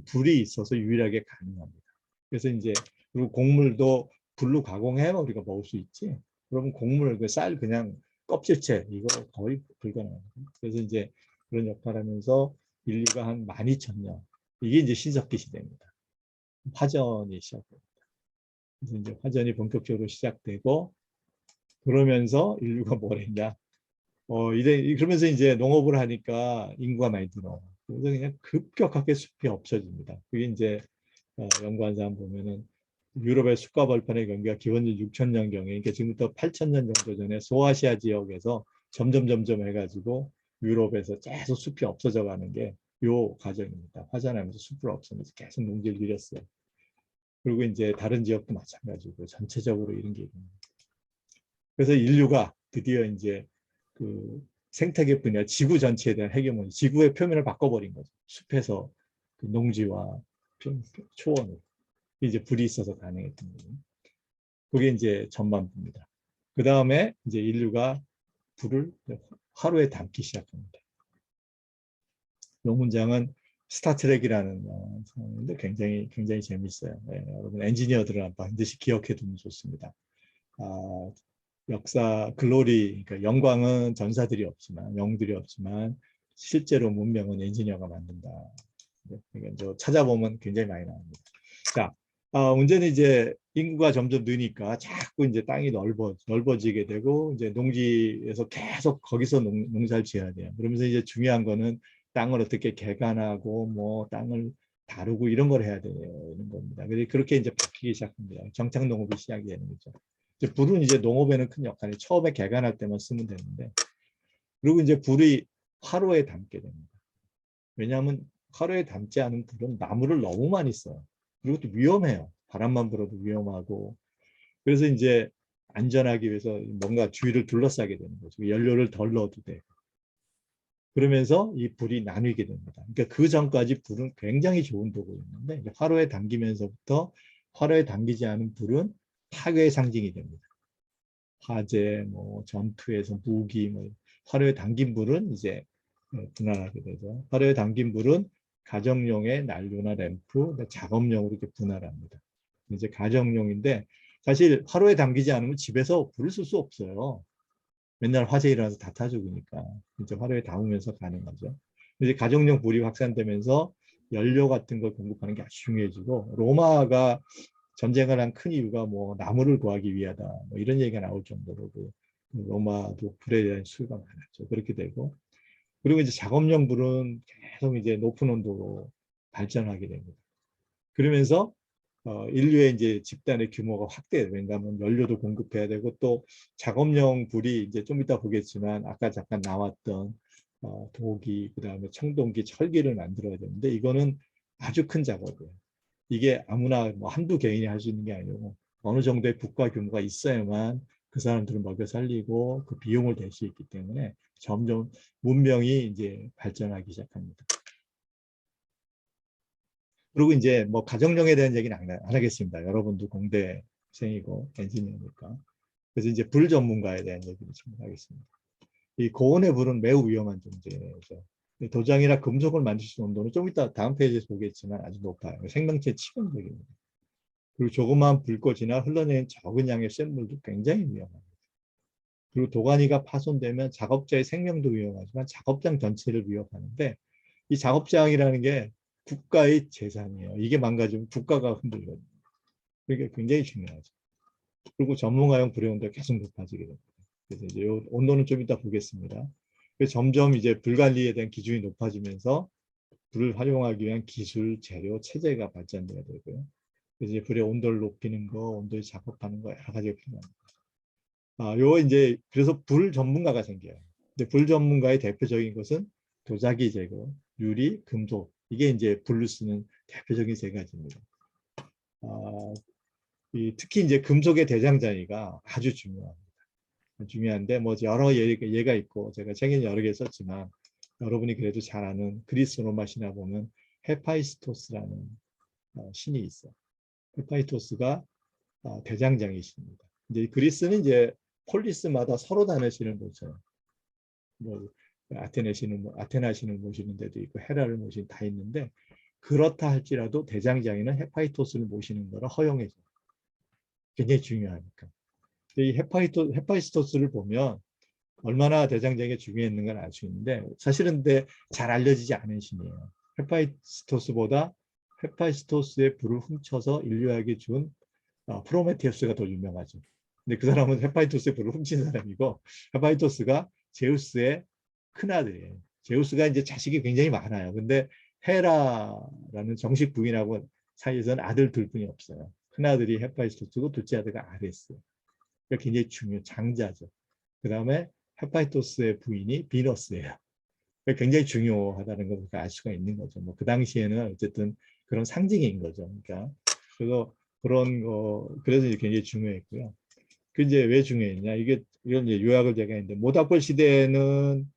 불이 있어서 유일하게 가능합니다. 그래서 이제 그리고 곡물도 불로 가공해야 우리가 먹을 수 있지. 그러면 곡물 쌀 그냥 껍질째 이거 거의 불가능합니다. 그래서 이제 그런 역할을 하면서 인류가 한 12,000년, 이게 이제 신석기 시대입니다. 화전이 시작됩니다. 그래서 이제 화전이 본격적으로 시작되고, 그러면서 인류가 뭘 했냐? 이제 그러면서 이제 농업을 하니까 인구가 많이 늘어. 그래서 그냥 급격하게 숲이 없어집니다. 그게 이제 연구한 사람 보면은 유럽의 숲과 벌판의 경계가 기원전 6,000년 경에, 그러니까 지금부터 8,000년 정도 전에 소아시아 지역에서 점점 해가지고 유럽에서 계속 숲이 없어져 가는 게 요 과정입니다. 화전하면서 숲을 없애면서 계속 농지를 늘렸어요. 그리고 이제 다른 지역도 마찬가지고 전체적으로 이런 게 있습니다. 그래서 인류가 드디어 이제 그 생태계 분야, 지구 전체에 대한 헤게모니, 지구의 표면을 바꿔버린 거죠. 숲에서 그 농지와 초원으로. 이제 불이 있어서 가능했던 거예요. 그게 이제 전반부입니다. 그 다음에 이제 인류가 불을 하루에 담기 시작합니다. 이 문장은 스타트랙이라는 영화인데 굉장히 재밌어요. 네, 여러분 엔지니어들은 반드시 기억해 두면 좋습니다. 역사 글로리, 그러니까 영광은 전사들이 없지만, 영웅들이 없지만 실제로 문명은 엔지니어가 만든다. 그러니까 찾아보면 굉장히 많이 나옵니다. 자, 문제는 이제 인구가 점점 느니까 자꾸 이제 땅이 넓어지게 되고, 이제 농지에서 계속 거기서 농사를 지어야 돼요. 그러면서 이제 중요한 거는 땅을 어떻게 개간하고 뭐 땅을 다루고 이런 걸 해야 되는 겁니다. 그렇게 이제 바뀌기 시작합니다. 정착 농업이 시작이 되는 거죠. 이제 불은 이제 농업에는 큰 역할이, 처음에 개간할 때만 쓰면 되는데, 그리고 이제 불이 화로에 담게 됩니다. 왜냐하면 화로에 담지 않은 불은 나무를 너무 많이 써요. 그리고 또 위험해요. 바람만 불어도 위험하고. 그래서 이제 안전하기 위해서 뭔가 주위를 둘러싸게 되는 거죠. 연료를 덜 넣어도 되고. 그러면서 이 불이 나뉘게 됩니다. 그러니까 그 전까지 불은 굉장히 좋은 도구였는데, 화로에 담기면서부터 화로에 담기지 않은 불은 파괴의 상징이 됩니다. 화재, 뭐 전투에서 무기, 뭐 화로에 담긴 불은 이제 분할하게 되죠. 화로에 담긴 불은 가정용의 난로나 램프, 작업용으로 이렇게 분할합니다. 이제 가정용인데, 사실 화로에 담기지 않으면 집에서 불을 쓸 수 없어요. 맨날 화재 일어나서 다 타 죽으니까 이제 화로에 담으면서 가능하죠. 이제 가정용 불이 확산되면서 연료 같은 걸 공급하는 게 아주 중요해지고, 로마가 전쟁을 한 큰 이유가 뭐 나무를 구하기 위하다, 뭐 이런 얘기가 나올 정도로 로마도 불에 대한 수요가 많았죠. 그렇게 되고, 그리고 이제 작업용 불은 계속 이제 높은 온도로 발전하게 됩니다. 그러면서 인류의 이제 집단의 규모가 확대해요. 왜냐하면 연료도 공급해야 되고, 또 작업용 불이 이제 좀 이따 보겠지만 아까 잠깐 나왔던 도기, 그다음에 청동기, 철기를 만들어야 되는데, 이거는 아주 큰 작업이에요. 이게 아무나 뭐 한두 개인이 할 수 있는 게 아니고 어느 정도의 국가 규모가 있어야만 그 사람들을 먹여 살리고 그 비용을 댈 수 있기 때문에 점점 문명이 이제 발전하기 시작합니다. 그리고 이제 뭐 가정용에 대한 얘기는 안 하겠습니다. 여러분도 공대생이고 엔지니어니까. 그래서 이제 불 전문가에 대한 얘기를 좀 하겠습니다. 이 고온의 불은 매우 위험한 존재죠. 도장이나 금속을 만들 수 있는 온도는 좀 이따 다음 페이지에서 보겠지만 아주 높아요. 생명체에 치명적입니다. 그리고 조그마한 불꽃이나 흘러내리는 적은 양의 쇳물도 굉장히 위험합니다. 그리고 도가니가 파손되면 작업자의 생명도 위험하지만 작업장 전체를 위협하는데, 이 작업장이라는 게 국가의 재산이에요. 이게 망가지면 국가가 흔들거든요. 그러니까 굉장히 중요하죠. 그리고 전문가용 불의 온도가 계속 높아지게 됩니다. 그래서 이제 요 온도는 좀 이따 보겠습니다. 그래서 점점 이제 불 관리에 대한 기준이 높아지면서 불을 활용하기 위한 기술, 재료, 체제가 발전돼야 되고요. 그래서 이제 불의 온도를 높이는 거, 온도에 작업하는 거 여러 가지가 필요합니다. 요 이제 그래서 불 전문가가 생겨요. 근데 불 전문가의 대표적인 것은 도자기 제거, 유리, 금속 이게 이제 불을 쓰는 대표적인 세 가지입니다. 특히 이제 금속의 대장장이가 아주 중요합니다. 중요한데 뭐 여러 예가 있고 제가 책에 여러 개 썼지만 여러분이 그래도 잘 아는 그리스 로마 신화 보면 헤파이스토스라는 신이 있어요. 헤파이토스가 대장장이십니다. 이제 그리스는 이제 폴리스마다 서로 다니시는 곳이에요. 뭐 아테나 신을 모시는 데도 있고 헤라를 모시는 다 있는데 그렇다 할지라도 대장장이는 헤파이토스를 모시는 거를 허용해줘요. 굉장히 중요하니까. 이 헤파이스토스를 보면 얼마나 대장장이가 중요했는가 알 수 있는데 사실은 근데 잘 알려지지 않은 신이에요. 헤파이스토스의 불을 훔쳐서 인류에게 준 프로메테우스가 더 유명하죠. 근데 그 사람은 헤파이토스의 불을 훔친 사람이고 헤파이토스가 제우스의 큰아들이에요. 제우스가 이제 자식이 굉장히 많아요. 근데 헤라라는 정식 부인하고 사이에서는 아들 둘 뿐이 없어요. 큰아들이 헤파이스토스고 둘째 아들가 아레스예요. 그러니까 굉장히 장자죠. 그 다음에 헤파이토스의 부인이 비너스예요. 그러니까 굉장히 중요하다는 걸 알 수가 있는 거죠. 뭐 그 당시에는 어쨌든 그런 상징인 거죠. 그러니까 그래서 그런 거 그래서 굉장히 중요했고요. 그 이제 왜 중요했냐? 이런 이제 요약을 제가 했는데 모닥불 시대에는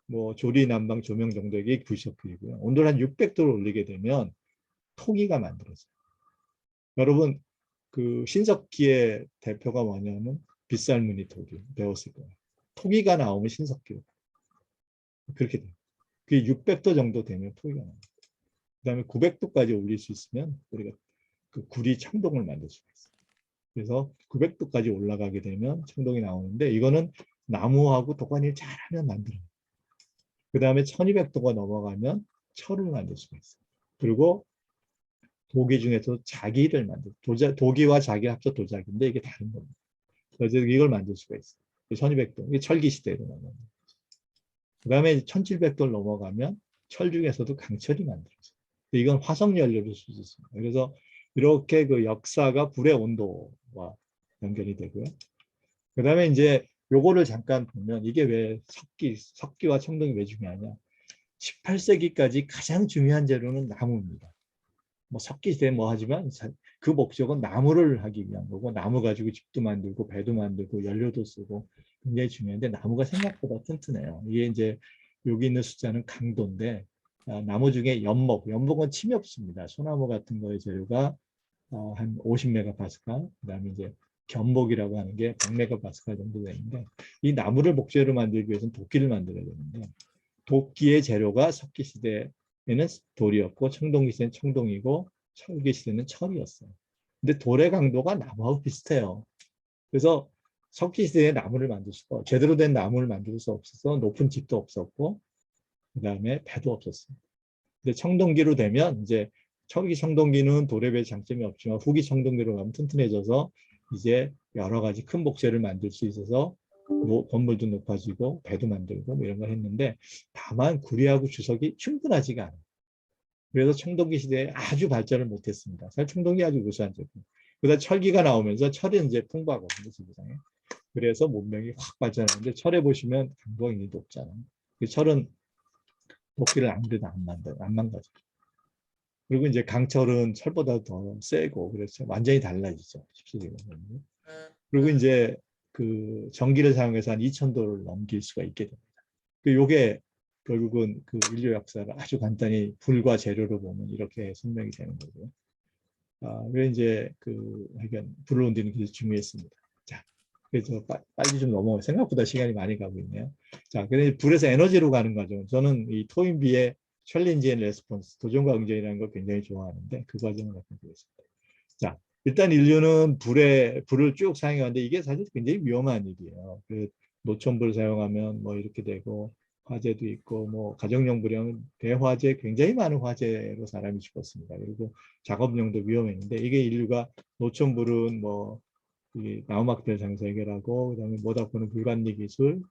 뭐 조리, 난방, 조명 정도의 불셔프이고요. 온도를 한 600도를 올리게 되면 토기가 만들어져요. 여러분 그 신석기의 대표가 뭐냐면 빗살무늬 토기 배웠을 거예요. 토기가 나오면 신석기로 그렇게 돼요. 그게 600도 정도 되면 토기가 나옵니다. 그다음에 900도까지 올릴 수 있으면 우리가 그 구리 청동을 만들 수가 있어요. 그래서 900도까지 올라가게 되면 청동이 나오는데 이거는 나무하고 도가니를 잘하면 만들어요. 그 다음에 1200도가 넘어가면 철을 만들 수가 있어요. 그리고 도기 중에서 자기를 도기와 자기 합쳐 도자기인데 이게 다른 겁니다. 그래서 이걸 만들 수가 있어요. 1200도, 이게 철기 시대로 넘어가요. 그 다음에 1700도를 넘어가면 철 중에서도 강철이 만들어져요. 이건 화석 연료를 쓸 수 있습니다. 그래서 이렇게 그 역사가 불의 온도와 연결이 되고요. 그 다음에 이제 요거를 잠깐 보면 이게 왜 석기와 청동이 왜 중요하냐. 18세기까지 가장 중요한 재료는 나무입니다. 뭐 석기 시대 뭐 하지만 그 목적은 나무를 하기 위한 거고 나무 가지고 집도 만들고 배도 만들고 연료도 쓰고 굉장히 중요한데 나무가 생각보다 튼튼해요. 이게 이제 여기 있는 숫자는 강도인데 나무 중에 연목은 침이 없습니다. 소나무 같은 거의 재료가 한 50메가파스칼, 그다음에 이제 견목이라고 하는 게 100메가파스칼 정도 되는데 이 나무를 목재로 만들기 위해서는 도끼를 만들어야 되는데 도끼의 재료가 석기 시대에는 돌이었고 청동기 시대는 청동이고 철기 시대는 철이었어요. 근데 돌의 강도가 나무하고 비슷해요. 그래서 석기 시대에 나무를 만들 수가 제대로 된 나무를 만들 수 없어서 높은 집도 없었고 그다음에 배도 없었어요. 근데 청동기로 되면 이제 초기 청동기는 돌에 비해 장점이 없지만 후기 청동기로 가면 튼튼해져서 이제 여러 가지 큰 목재를 만들 수 있어서 뭐 건물도 높아지고 배도 만들고 뭐 이런 걸 했는데 다만 구리하고 주석이 충분하지가 않아요. 그래서 청동기 시대에 아주 발전을 못했습니다. 사실 청동기 아주 우수한 제품. 그다음 철기가 나오면서 철이 이제 풍부하거든요, 지구상에. 그래서 문명이 확 발전하는데 철에 보시면 강도가 굉장히 높잖아요. 철은 도끼를 안 그래도 안 망가져. 그리고 이제 강철은 철보다 더 세고 그래서 완전히 달라지죠. 17세기가. 그리고 이제 그 전기를 사용해서 한 2000도를 넘길 수가 있게 됩니다. 요게 결국은 그 인류 역사를 아주 간단히 불과 재료로 보면 이렇게 설명이 되는 거고요. 그래서 이제 그 하여간 불을 옮기는 게 중요했습니다. 자, 그래서 빨리 좀 넘어가. 생각보다 시간이 많이 가고 있네요. 자, 그래서 불에서 에너지로 가는 과정. 저는 이 토인비의 챌린지 앤 레스폰스, 도전과 응전이라는 걸 굉장히 좋아하는데 그 과정을 말씀드리겠습니다. 자, 일단 인류는 불을 쭉 사용하는데 이게 사실 굉장히 위험한 일이에요. 그 노천불 사용하면 뭐 이렇게 되고 화재도 있고 뭐 가정용 불량은 대화재 굉장히 많은 화재로 사람이 죽었습니다. 그리고 작업용도 위험했는데 이게 인류가 노천불은 뭐 나무막대를 장소 해결하고 그다음에 모닥불은 불관리 기술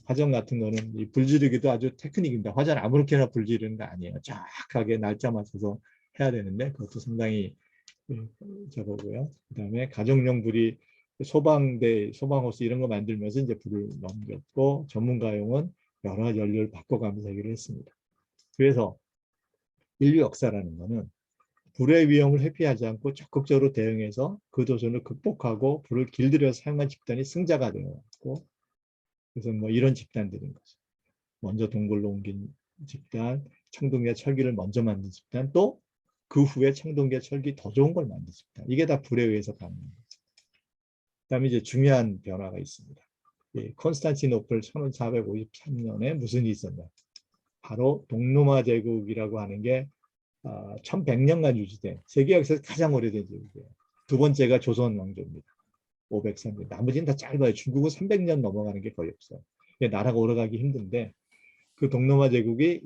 화전 같은 거는 이 불지르기도 아주 테크닉입니다. 화전 아무렇게나 불지르는 거 아니에요. 정확하게 날짜 맞춰서 해야 되는데 그것도 상당히 저거고요. 그다음에 가정용 불이 소방대, 소방호스 이런 거 만들면서 이제 불을 넘겼고 전문가용은 여러 연료를 바꿔가면서 해결을 했습니다. 그래서 인류 역사라는 거는 불의 위험을 회피하지 않고 적극적으로 대응해서 그 도전을 극복하고 불을 길들여서 사용한 집단이 승자가 되었고 그래서 뭐 이런 집단들인 거죠. 먼저 동굴로 옮긴 집단, 청동기와 철기를 먼저 만든 집단, 또 그 후에 청동기와 철기 더 좋은 걸 만든 집단. 이게 다 불에 의해서 가능한 거죠. 그다음에 이제 중요한 변화가 있습니다. 콘스탄티노플 1453년에 무슨 일이 있었냐. 바로 동로마 제국이라고 하는 게 1100년간 유지된 세계 역사에서 가장 오래된 제국이에요. 두 번째가 조선 왕조입니다. 503년. 나머지는 다 짧아요. 중국은 300년 넘어가는 게 거의 없어요. 나라가 오래가기 힘든데 그 동로마 제국이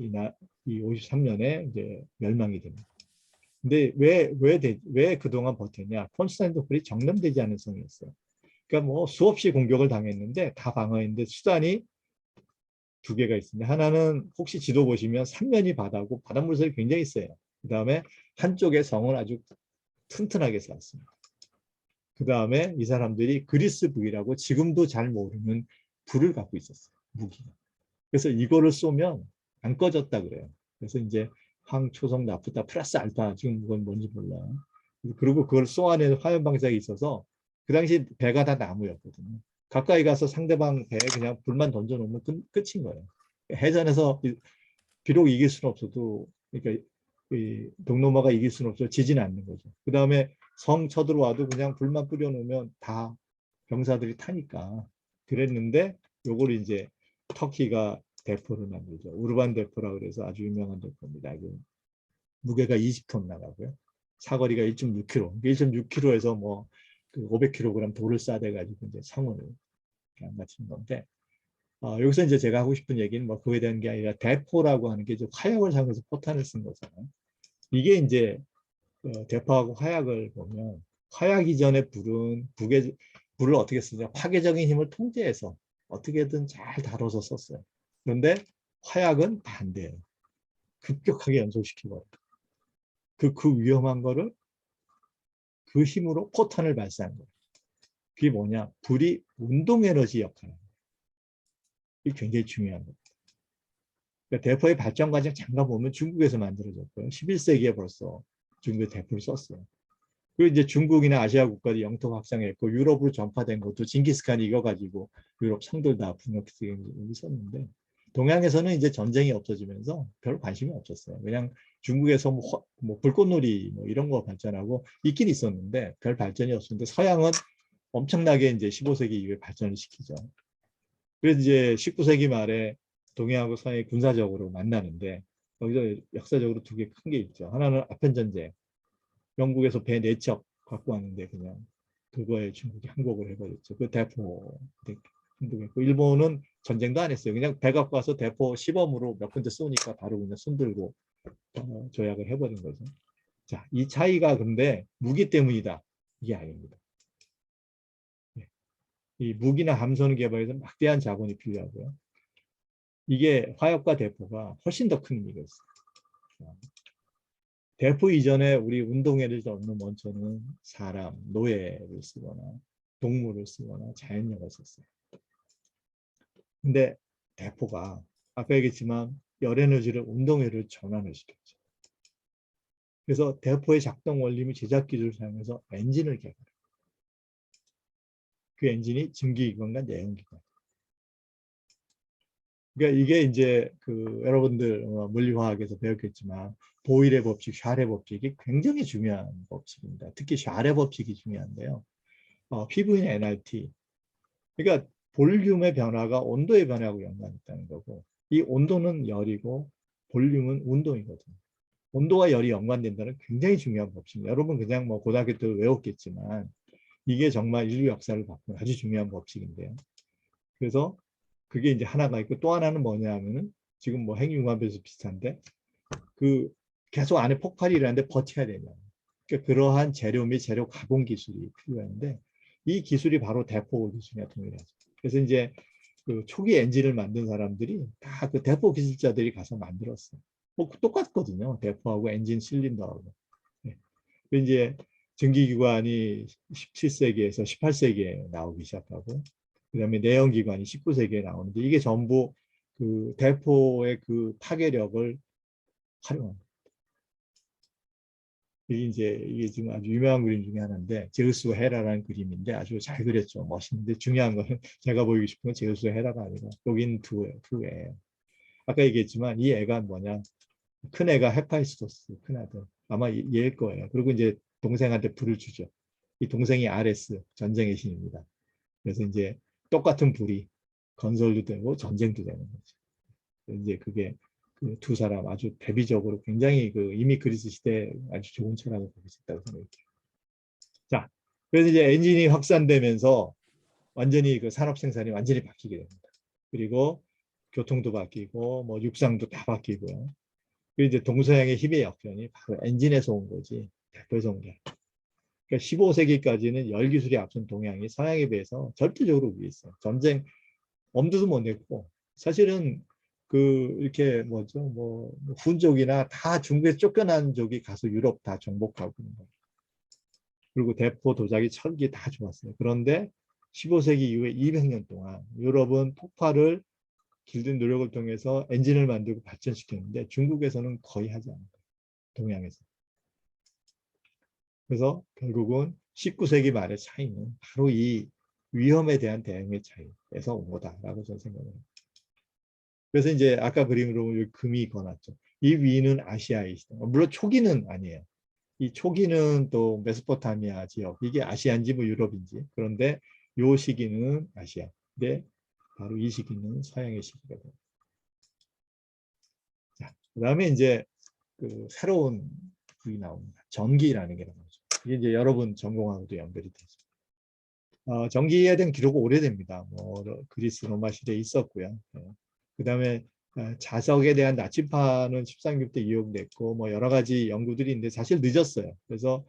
이 53년에 이제 멸망이 됩니다. 근데 왜 그동안 버텼냐? 콘스탄티노플이 정점되지 않은 성이었어요. 그러니까 뭐 수없이 공격을 당했는데 다 방어했는데 수단이 두 개가 있습니다. 하나는 혹시 지도 보시면 삼면이 바다고 바닷물살이 굉장히 세요. 그 다음에 한쪽의 성은 아주 튼튼하게 쌓았습니다. 그 다음에 이 사람들이 그리스 북이라고 지금도 잘 모르는 불을 갖고 있었어요. 무기. 그래서 이거를 쏘면 안 꺼졌다 그래요. 그래서 이제 황, 초성, 나프타, 플러스 알파 지금 그건 뭔지 몰라. 그리고 그걸 쏘아내는 화염 방사기 있어서 그 당시 배가 다 나무였거든요. 가까이 가서 상대방 배에 그냥 불만 던져놓으면 끝인 거예요. 해전에서 비록 이길 수는 없어도 그러니까 이 동로마가 이길 수는 없어 지지는 않는 거죠. 그 다음에 성 쳐들어와도 그냥 불만 뿌려놓으면 다 병사들이 타니까 그랬는데 요걸 이제 터키가 대포를 만들죠. 우르반 대포라 그래서 아주 유명한 대포입니다. 무게가 20톤 나가고요. 사거리가 1.6km. 1.6km에서 뭐 500kg 돌을 싸대가지고 이제 성을 안 맞추는 건데 여기서 이제 제가 하고 싶은 얘기는 뭐 그거에 대한 게 아니라 대포라고 하는 게 이제 화약을 사용해서 포탄을 쓴 거잖아요. 이게 이제 대포하고 화약을 보면 화약 이전의 불은 불을 어떻게 쓰냐 파괴적인 힘을 통제해서 어떻게든 잘 다뤄서 썼어요. 그런데 화약은 반대예요. 급격하게 연소시키고 그 위험한 거를 그 힘으로 포탄을 발사한 거예요. 그게 뭐냐? 불이 운동 에너지 역할을 합니다. 이게 굉장히 중요한 겁니다. 그러니까 대포의 발전 과정 잠깐 보면 중국에서 만들어졌고요. 11세기에 벌써 중국에 대포를 썼어요. 그리고 이제 중국이나 아시아 국가들이 영토 확장했고 유럽으로 전파된 것도 징기스칸이 이거 가지고 유럽 성들 다 분열시키기 썼는데 동양에서는 이제 전쟁이 없어지면서 별 관심이 없었어요. 그냥 중국에서 뭐 불꽃놀이 뭐 이런 거 발전하고 있긴 있었는데 별 발전이 없었는데 서양은 엄청나게 이제 15세기 이후에 발전을 시키죠. 그래서 이제 19세기 말에 동양하고 서양이 군사적으로 만나는데 거기서 역사적으로 두 개 큰 게 있죠. 하나는 아편전쟁. 영국에서 배 4척 갖고 왔는데 그냥 그거에 중국이 항복을 해버렸죠. 그 대포 항복했고 일본은 전쟁도 안 했어요. 그냥 배 갖고 와서 대포 시범으로 몇 군데 쏘니까 바로 그냥 손들고 조약을 해버린 거죠. 자, 이 차이가 근데 무기 때문이다. 이게 아닙니다. 이 무기나 함선 개발에서 막대한 자본이 필요하고요. 이게 화약과 대포가 훨씬 더 큰 의미가 있어요. 대포 이전에 우리 운동회를 넣는 원천은 사람, 노예를 쓰거나 동물을 쓰거나 자연력을 썼어요. 근데 대포가 아까 얘기했지만 열에너지를 운동회를 전환을 시켰죠. 그래서 대포의 작동 원리 제작 기술을 사용해서 엔진을 개발해요. 그 엔진이 증기기관과 내연기관. 그러니까 이게 이제 여러분들 물리화학에서 배웠겠지만 보일의 법칙, 샤레 법칙이 굉장히 중요한 법칙입니다. 특히 샤레 법칙이 중요한데요. PV는 nRT. 그러니까 볼륨의 변화가 온도의 변화하고 연관이 있다는 거고 이 온도는 열이고 볼륨은 운동이거든요. 온도와 열이 연관된다는 굉장히 중요한 법칙입니다. 여러분 그냥 뭐 고등학교 때 외웠겠지만 이게 정말 인류 역사를 바꾼 아주 중요한 법칙인데요. 그래서 그게 이제 하나가 있고 또 하나는 뭐냐 하면은 지금 뭐 핵융합에서 비슷한데 그 계속 안에 폭발이 일어나는데 버텨야 되냐. 그러니까 그러한 재료 및 재료 가공 기술이 필요한데 이 기술이 바로 대포 기술이나 동일하죠. 그래서 이제 그 초기 엔진을 만든 사람들이 다 그 대포 기술자들이 가서 만들었어요. 뭐 똑같거든요. 대포하고 엔진 실린더하고. 네. 이제 전기기관이 17세기에서 18세기에 나오기 시작하고 그다음에 내연기관이 19세기에 나오는데 이게 전부 그 대포의 그 파괴력을 활용합니다. 이게 지금 아주 유명한 그림 중에 하나인데 제우스와 헤라라는 그림인데 아주 잘 그렸죠. 멋있는데 중요한 거는 제가 보이고 싶은 건 제우스와 헤라가 아니라 여긴 두 애예요. 아까 얘기했지만 이 애가 뭐냐? 큰 애가 헤파이스토스, 큰 아들. 아마 얘일 거예요. 그리고 이제 동생한테 불을 주죠. 이 동생이 아레스, 전쟁의 신입니다. 그래서 이제 똑같은 불이 건설도 되고 전쟁도 되는 거죠. 이제 그게 그 두 사람 아주 대비적으로 굉장히 그 이미 그리스 시대에 아주 좋은 철학을 보고 있다고 생각해요. 자, 그래서 이제 엔진이 확산되면서 완전히 그 산업 생산이 완전히 바뀌게 됩니다. 그리고 교통도 바뀌고 뭐 육상도 다 바뀌고요. 그리고 이제 동서양의 힘의 역전이 바로 엔진에서 온 거지 대포에서 온 게 아니에요. 그러니까 15세기까지는 열 기술이 앞선 동양이 서양에 비해서 절대적으로 위에 있어요. 전쟁 엄두도 못 냈고 사실은 그 이렇게 뭐죠 뭐 훈족이나 다 중국에서 쫓겨난 적이 가서 유럽 다 정복하고 그런 거예요. 그리고 대포, 도자기, 철기 다 좋았어요. 그런데 15세기 이후에 200년 동안 유럽은 폭발을 길든 노력을 통해서 엔진을 만들고 발전시켰는데 중국에서는 거의 하지 않아요. 동양에서. 그래서 결국은 19세기 말의 차이는 바로 이 위험에 대한 대응의 차이에서 온 거다라고 저는 생각합니다. 그래서 이제 아까 그림으로 여기 금이 그어놨죠. 이 위는 아시아의 시대. 물론 초기는 아니에요. 이 초기는 또 메소포타미아 지역, 이게 아시아인지 뭐 유럽인지. 그런데 요 시기는 아시아. 근데 바로 이 시기는 서양의 시기가 됩니다. 자, 그다음에 이제 그 새로운 글이 나옵니다. 전기라는 게 나오죠. 이게 이제 여러분 전공하고도 연결이 되죠. 전기에 대한 기록은 오래됩니다. 뭐 그리스 로마 시대에 있었고요. 그다음에 자석에 대한 나침판은 13세기 때 이용됐고 뭐 여러 가지 연구들이 있는데 사실 늦었어요. 그래서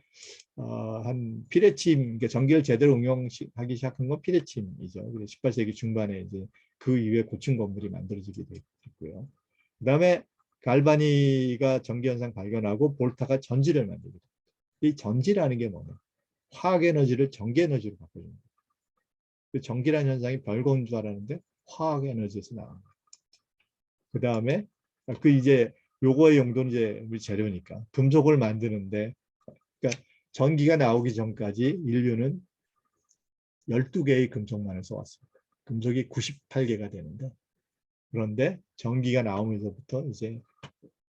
한 피레침, 그러니까 전기를 제대로 응용하기 시작한 건 피레침이죠. 그래서 18세기 중반에 이제 그 이후에 고층 건물이 만들어지게 됐고요. 그다음에 갈바니가 전기 현상 발견하고 볼타가 전지를 만들게 됩니다. 이 전지라는 게 뭐냐? 화학 에너지를 전기 에너지로 바꿔줍니다. 그 전기라는 현상이 별거인 줄 알았는데 화학 에너지에서 나옵니다. 그 다음에 그 이제 요거의 용도는 이제 우리 재료니까 금속을 만드는데 그러니까 전기가 나오기 전까지 인류는 12개의 금속만을 써왔습니다. 금속이 98개가 되는데 그런데 전기가 나오면서부터 이제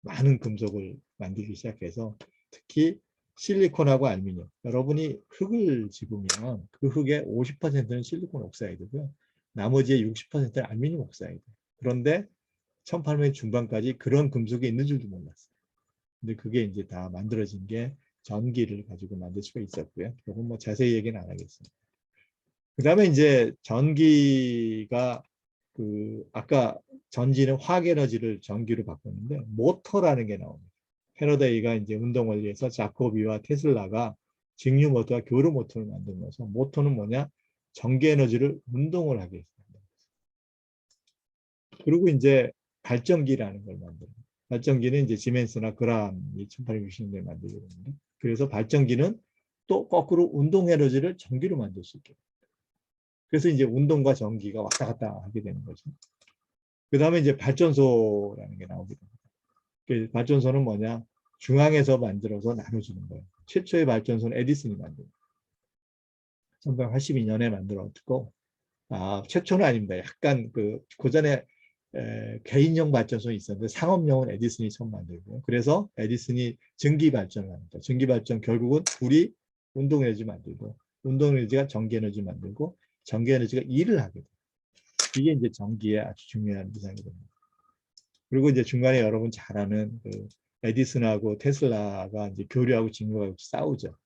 많은 금속을 만들기 시작해서 특히 실리콘하고 알루미늄. 여러분이 흙을 집으면 그 흙의 50%는 실리콘 옥사이드고요. 나머지의 60%는 알루미늄 옥사이드. 그런데 1800년 중반까지 그런 금속이 있는 줄도 몰랐어요. 근데 그게 이제 다 만들어진 게 전기를 가지고 만들 수가 있었고요. 이건 뭐 자세히 얘기는 안 하겠습니다. 그 다음에 이제 전기가 그 아까 전지는 화학 에너지를 전기로 바꿨는데 모터라는 게 나옵니다. 패러데이가 이제 운동 원리에서 자코비와 테슬라가 직류 모터와 교류 모터를 만들면서 모터는 뭐냐? 전기 에너지를 운동을 하게 했습니다. 그리고 이제 발전기라는 걸 만들어요. 발전기는 이제 지멘스나 그람이 1860년대에 만들게 됩니다. 그래서 발전기는 또 거꾸로 운동 에너지를 전기로 만들 수 있게. 그래서 이제 운동과 전기가 왔다 갔다 하게 되는 거죠. 그 다음에 이제 발전소라는 게 나오게 됩니다. 발전소는 뭐냐? 중앙에서 만들어서 나눠주는 거예요. 최초의 발전소는 에디슨이 만듭니다. 1982년에 만들었고, 최초는 아닙니다. 약간 그 전에 개인용 발전소는 있었는데 상업용은 에디슨이 처음 만들고요. 그래서 에디슨이 전기 발전을 합니다. 전기 발전 결국은 불이 운동 에너지 만들고, 운동 에너지가 전기 에너지 만들고, 전기 에너지가 일을 하게 돼요. 이게 이제 전기의 아주 중요한 이상이 됩니다. 그리고 이제 중간에 여러분 잘 아는 그 에디슨하고 테슬라가 이제 교류하고 직무하고 싸우죠.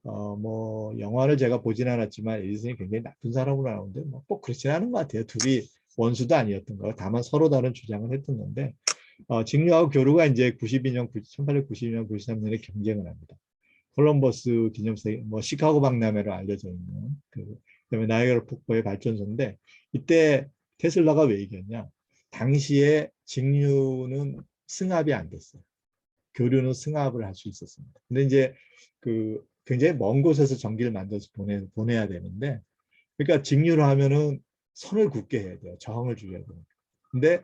뭐 영화를 제가 보진 않았지만 에디슨이 굉장히 나쁜 사람으로 나오는데 뭐 꼭 그렇진 않은 것 같아요. 둘이 원수도 아니었던 거. 다만 서로 다른 주장을 했던 건데 직류하고 교류가 이제 1892년, 93년에 경쟁을 합니다. 콜럼버스 기념세, 뭐 시카고 박람회로 알려져 있는 그다음에 나이아가라 폭포의 발전소인데 이때 테슬라가 왜 이겼냐? 당시에 직류는 승합이 안 됐어요. 교류는 승합을 할 수 있었습니다. 근데 이제 굉장히 먼 곳에서 전기를 만들어서 보내야 되는데, 그러니까 직류를 하면은 선을 긋게 해야 돼요. 저항을 줄여야 돼요. 근데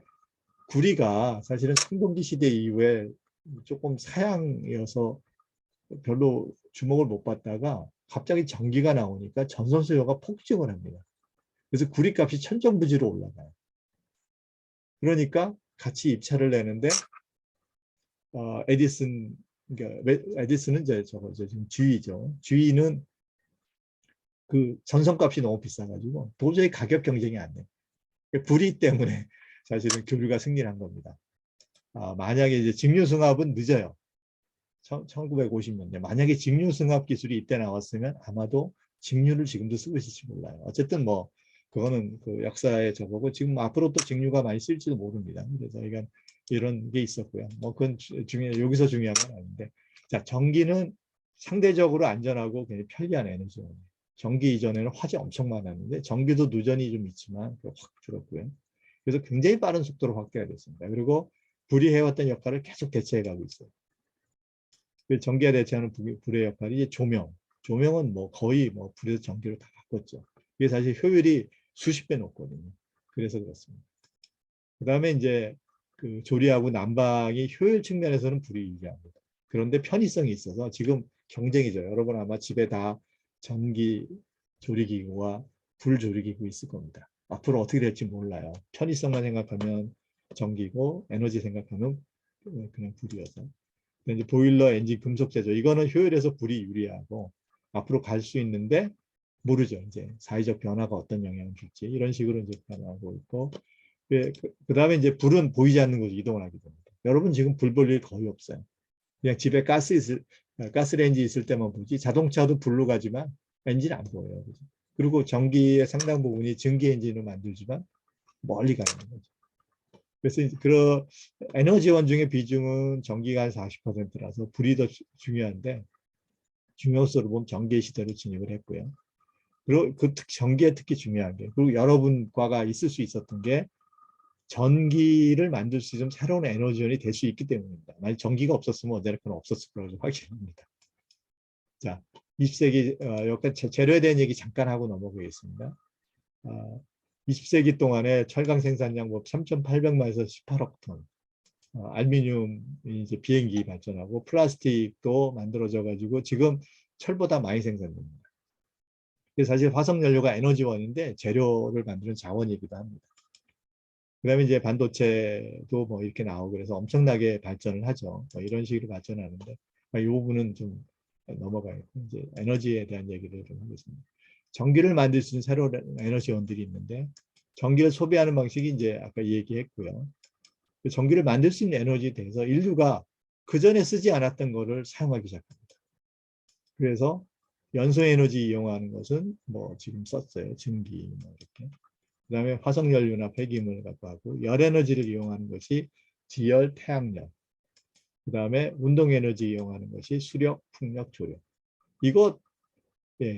구리가 사실은 청동기 시대 이후에 조금 사양이어서 별로 주목을 못 받다가 갑자기 전기가 나오니까 전선 수요가 폭증을 합니다. 그래서 구리값이 천정부지로 올라가요. 그러니까 같이 입찰을 내는데 그러니까 에디슨은 이제 지금 GE죠. GE는 그 전선값이 너무 비싸가지고 도저히 가격 경쟁이 안 돼요. 구리 때문에 사실은 교류가 승리를 한 겁니다. 만약에 이제 직류승합은 늦어요. 1950년대. 만약에 직류승합 기술이 이때 나왔으면 아마도 직류를 지금도 쓰고 있을지 몰라요. 어쨌든 뭐 그거는 그 역사의 저거고 지금 앞으로 또 직류가 많이 쓸지도 모릅니다. 그래서 이런 게 있었고요. 뭐 그건 여기서 중요한 건 아닌데, 자, 전기는 상대적으로 안전하고 굉장히 편리한 에너지예요. 전기 이전에는 화재 엄청 많았는데 전기도 누전이 좀 있지만 확 줄었고요. 그래서 굉장히 빠른 속도로 확대가 됐습니다. 그리고 불이 해왔던 역할을 계속 대체해가고 있어요. 전기가 대체하는 불의 역할이 이제 조명은 뭐 거의 뭐 불에서 전기로 다 바꿨죠. 이게 사실 효율이 수십 배 높거든요. 그래서 그렇습니다. 그 다음에 이제 그 조리하고 난방이 효율 측면에서는 불이 유리합니다. 그런데 편의성이 있어서 지금 경쟁이죠. 여러분 아마 집에 다 전기 조리기구와 불 조리기구 있을 겁니다. 앞으로 어떻게 될지 몰라요. 편의성만 생각하면 전기고 에너지 생각하면 그냥 불이어서. 이제 보일러, 엔진, 금속 제조 이거는 효율에서 불이 유리하고 앞으로 갈 수 있는데 모르죠. 이제 사회적 변화가 어떤 영향을 줄지 이런 식으로 이제 변화하고 있고 그다음에 이제 불은 보이지 않는 곳으로 이동을 하게 됩니다. 여러분 지금 불 볼 일 거의 없어요. 그냥 집에 가스레인지 있을 때만 보지 자동차도 불로 가지만 엔진 안 보여요. 그죠? 그리고 전기의 상당 부분이 전기 엔진으로 만들지만 멀리 가는 거죠. 그래서 그런 에너지원 중의 비중은 전기가 한 40%라서 불이 더 중요한데 중요성으로 보면 전기의 시대로 진입을 했고요. 그리고 전기에 특히 중요한 게 그리고 여러분과가 있을 수 있었던 게 전기를 만들 수 있는 새로운 에너지원이 될 수 있기 때문입니다. 만약 전기가 없었으면 언제나 없었을 거라고 확신합니다. 자, 20세기 여기까지 재료에 대한 얘기 잠깐 하고 넘어가겠습니다. 20세기 동안에 철강 생산량 3,800만에서 18억 톤, 알루미늄 이제 비행기 발전하고 플라스틱도 만들어져 가지고 지금 철보다 많이 생산됩니다. 사실 화석 연료가 에너지원인데 재료를 만드는 자원이기도 합니다. 그다음에 이제 반도체도 뭐 이렇게 나오고 그래서 엄청나게 발전을 하죠. 뭐 이런 식으로 발전하는데 이 부분은 좀 넘어가요. 이제 에너지에 대한 얘기를 좀 하겠습니다. 전기를 만들 수 있는 새로운 에너지원들이 있는데 전기를 소비하는 방식이 이제 아까 얘기했고요. 전기를 만들 수 있는 에너지에 대해서 인류가 그 전에 쓰지 않았던 거를 사용하기 시작합니다. 그래서 연소 에너지 이용하는 것은 뭐 지금 썼어요. 증기 뭐 이렇게. 그다음에 화석 연료나 폐기물을 갖고 하고 열 에너지를 이용하는 것이 지열, 태양열. 그다음에 운동 에너지 이용하는 것이 수력, 풍력, 조력. 이거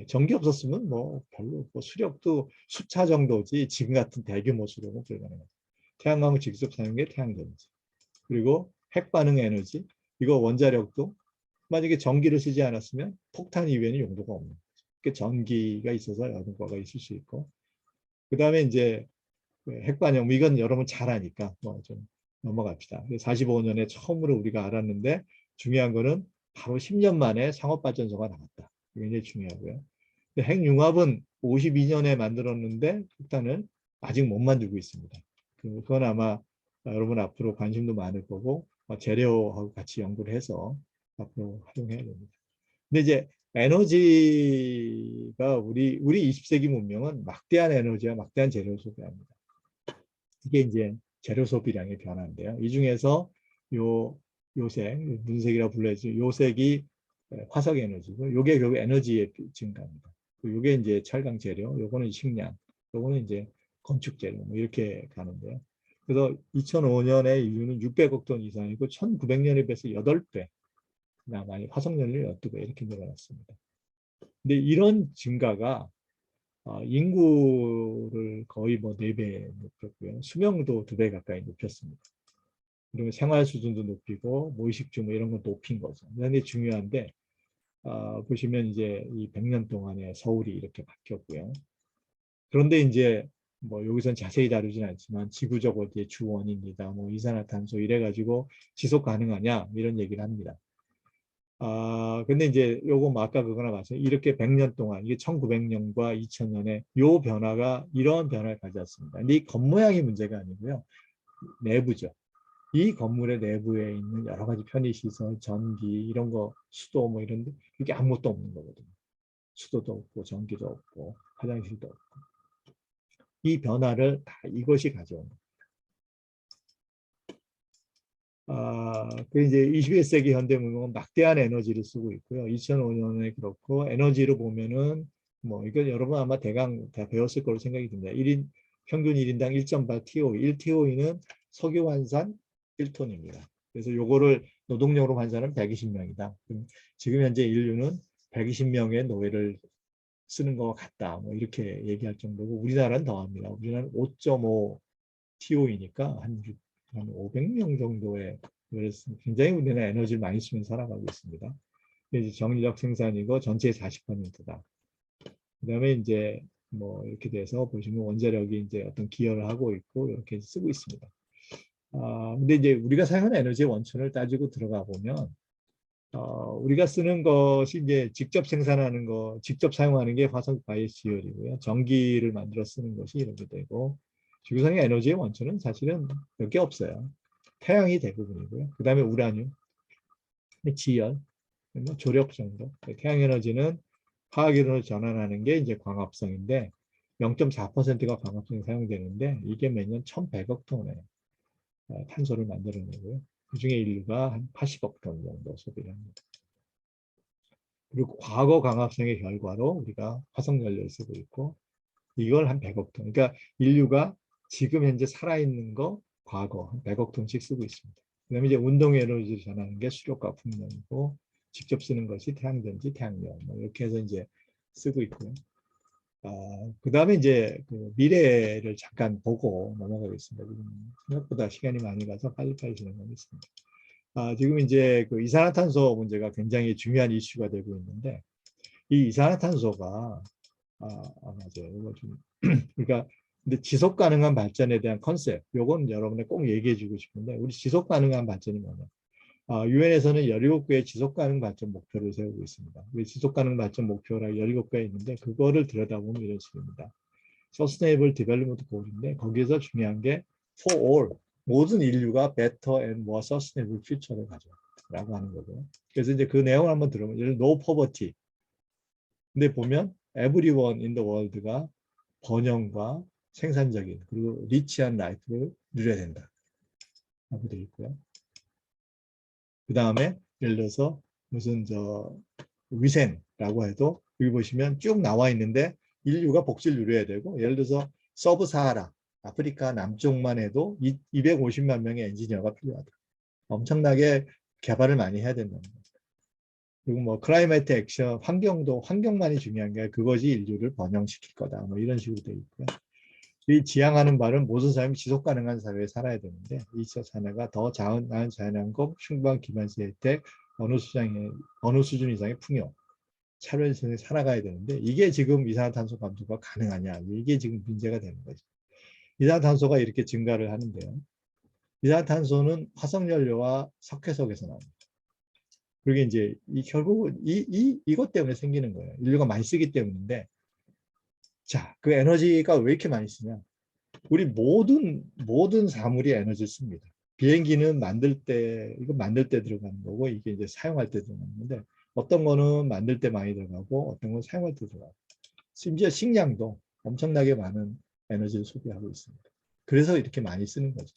전기 없었으면 뭐 별로 수력도 수차 정도지 지금 같은 대규모 수력은 불가능해요. 태양광을 직접 사용한 게 태양전지. 그리고 핵반응 에너지 이거 원자력도 만약에 전기를 쓰지 않았으면 폭탄 이외에는 용도가 없는 거죠. 그러니까 전기가 있어서 여론과가 있을 수 있고 그 다음에 이제 핵반응 이건 여러분 잘 아니까 뭐 좀 넘어갑시다. 45년에 처음으로 우리가 알았는데 중요한 거는 바로 10년 만에 상업발전소가 나왔다. 굉장히 중요하고요. 핵융합은 52년에 만들었는데 폭탄을 아직 못 만들고 있습니다. 그건 아마 여러분 앞으로 관심도 많을 거고 재료하고 같이 연구를 해서 앞으로 활용해야 됩니다. 근데 이제 에너지가 우리 20세기 문명은 막대한 에너지와 막대한 재료 소비합니다. 이게 이제 재료 소비량의 변화인데요. 이 중에서 요색, 문색이라고 불러야지 요색이 화석 에너지고 요게 결국 에너지의 증가입니다. 요게 이제 철강 재료, 요거는 식량, 요거는 이제 건축재료 뭐 이렇게 가는데요. 그래서 2005년에 인류는 600억 톤 이상이고 1900년에 비해서 8배, 많이 화석연료 12배 이렇게 늘어났습니다. 근데 이런 증가가 인구를 거의 뭐 4배 높였고요. 수명도 2배 가까이 높였습니다. 그리고 생활 수준도 높이고 무의식주 뭐 이런 건 높인 거죠. 그런데 중요한데 보시면 이제 이 100년 동안에 서울이 이렇게 바뀌었고요. 그런데 이제 뭐 여기선 자세히 다루진 않지만 지구적 어디의 주 원인이다, 뭐 이산화탄소 이래가지고 지속 가능하냐 이런 얘기를 합니다. 근데 이제 요거 뭐 아까 그거나 마찬가지 이렇게 100년 동안 이게 1900년과 2000년에 요 변화가 이런 변화를 가져왔습니다. 근데 이 겉모양이 문제가 아니고요. 내부죠. 이 건물의 내부에 있는 여러 가지 편의시설, 전기 이런 거, 수도 뭐 이런 데 이게 아무것도 없는 거거든요. 수도도 없고 전기도 없고 화장실도 없고 이 변화를 다 이것이 가져온 겁니다. 그 이제 21세기 현대문명은 막대한 에너지를 쓰고 있고요. 2005년에 그렇고 에너지로 보면은 뭐 이거 여러분 아마 대강 다 배웠을 거로 생각이 듭니다. 평균 1인당 1.8 TOE, 1TOE는 석유 환산 1톤입니다. 그래서 요거를 노동력으로 환산은 120명이다. 지금 현재 인류는 120명의 노예를 쓰는 것 같다. 뭐 이렇게 얘기할 정도고 우리나라는 더합니다. 우리나라는 5.5 TOE니까 한 500명 정도의 굉장히 우리는 에너지를 많이 쓰면서 살아가고 있습니다. 이제 정력 생산이고 전체의 40%다. 그다음에 이제 뭐 이렇게 돼서 보시면 원자력이 이제 어떤 기여를 하고 있고 이렇게 쓰고 있습니다. 근데 이제 우리가 사용하는 에너지의 원천을 따지고 들어가 보면 우리가 쓰는 것이 이제 직접 생산하는 거, 직접 사용하는 게 화석 바이오지열이고요. 전기를 만들어 쓰는 것이 이렇게 되고 지구상의 에너지의 원천은 사실은 몇 개 없어요. 태양이 대부분이고요. 그 다음에 우라늄, 지열, 뭐 조력 정도. 태양 에너지는 화학이론으로 전환하는 게 이제 광합성인데 0.4%가 광합성이 사용되는데 이게 매년 1100억 톤의 탄소를 만들어내고요. 그중에 인류가 한 80억 톤 정도 소비를 합니다. 그리고 과거 광합성의 결과로 우리가 화석연료를 쓰고 있고 이걸 한 100억 톤. 그러니까 인류가 지금 현재 살아있는 거 과거 한 100억 톤씩 쓰고 있습니다. 그다음에 이제 운동 에너지를 전하는 게 수력과 풍력이고 직접 쓰는 것이 태양전지, 태양열 뭐 이렇게 해서 이제 쓰고 있고요. 그다음에 이제 그 미래를 잠깐 보고 넘어가겠습니다. 생각보다 시간이 많이 가서 빨리빨리 진행하겠습니다. 지금 이제 그 이산화탄소 문제가 굉장히 중요한 이슈가 되고 있는데 이 이산화탄소가 맞아요. 이거 좀 그러니까 근데 지속 가능한 발전에 대한 컨셉, 요건 여러분에 꼭 얘기해 주고 싶은데 우리 지속 가능한 발전이 뭐냐? 유엔에서는 17개의 지속 가능 발전 목표를 세우고 있습니다. 지속 가능 발전 목표가 17개 있는데 그거를 들여다보면 이런 식입니다. Sustainable Development Goal인데 거기에서 중요한 게 for all, 모든 인류가 better and more sustainable future를 가져라고 하는 거고요. 그래서 이제 그 내용을 한번 들어보면 예를 들어 no poverty. 근데 보면 everyone in the world가 번영과 생산적인 그리고 리치한 라이프를 누려야 된다. 하고 되어 있고요. 그 다음에 예를 들어서 무슨 위생라고 해도 여기 보시면 쭉 나와 있는데 인류가 복지를 누려야 되고 예를 들어서 서브사하라 아프리카 남쪽만 해도 250만 명의 엔지니어가 필요하다. 엄청나게 개발을 많이 해야 된다는 겁니다. 그리고 뭐 클라이메트 액션 환경만이 중요한 게 그것이 인류를 번영시킬 거다. 뭐 이런 식으로 되어 있고요. 이 지향하는 바는 모든 사람이 지속 가능한 사회에 살아야 되는데 2차 사회가 더 나은 자연환경, 충분한 기반시 혜택, 어느 수준 이상의 풍요, 차별성에 살아가야 되는데 이게 지금 이산화탄소 감소가 가능하냐 이게 지금 문제가 되는 거죠. 이산화탄소가 이렇게 증가를 하는데요. 이산화탄소는 화석연료와 석회석에서 나옵니다. 그게 이제 결국은 이것 때문에 생기는 거예요. 인류가 많이 쓰기 때문인데 자, 그 에너지가 왜 이렇게 많이 쓰냐? 우리 모든 사물이 에너지를 씁니다. 비행기는 만들 때 들어가는 거고 이게 이제 사용할 때 들어가는 건데 어떤 거는 만들 때 많이 들어가고 어떤 건 사용할 때 들어가고 심지어 식량도 엄청나게 많은 에너지를 소비하고 있습니다. 그래서 이렇게 많이 쓰는 거죠.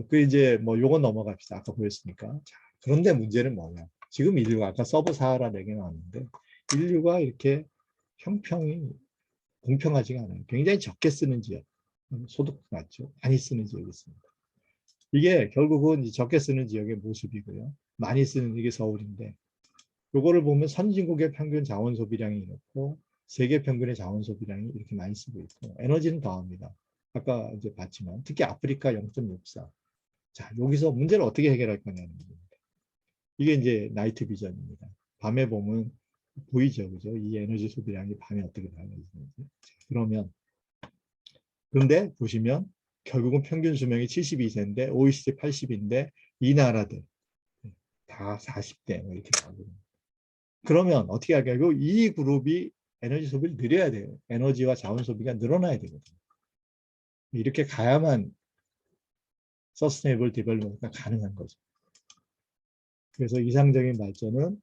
그 이제 뭐 요건 넘어갑시다. 아까 보였으니까. 자, 그런데 문제는 뭐냐? 지금 인류가 아까 서브사하라 얘기 나왔는데 인류가 이렇게 형평이 공평하지가 않아요. 굉장히 적게 쓰는 지역, 소득 낮죠. 많이 쓰는 지역이 있습니다. 이게 결국은 적게 쓰는 지역의 모습이고요. 많이 쓰는 이게 서울인데, 요거를 보면 선진국의 평균 자원 소비량이 이렇고 세계 평균의 자원 소비량이 이렇게 많이 쓰고 있고 에너지는 더합니다. 아까 이제 봤지만 특히 아프리카 0.64. 자, 여기서 문제를 어떻게 해결할 거냐는 겁니다. 이게 이제 나이트 비전입니다. 밤에 보면 보이죠, 그죠? 이 에너지 소비량이 밤에 어떻게 달라지는지. 그러면 그런데 보시면 결국은 평균 수명이 72세인데 OECD 80인데 이 나라들 다 40대 이렇게 나오거든요. 그러면 어떻게 할까요? 이 그룹이 에너지 소비를 늘려야 돼요. 에너지와 자원 소비가 늘어나야 되거든요. 이렇게 가야만 서스테이블 디벨롭먼트가 가능한 거죠. 그래서 이상적인 발전은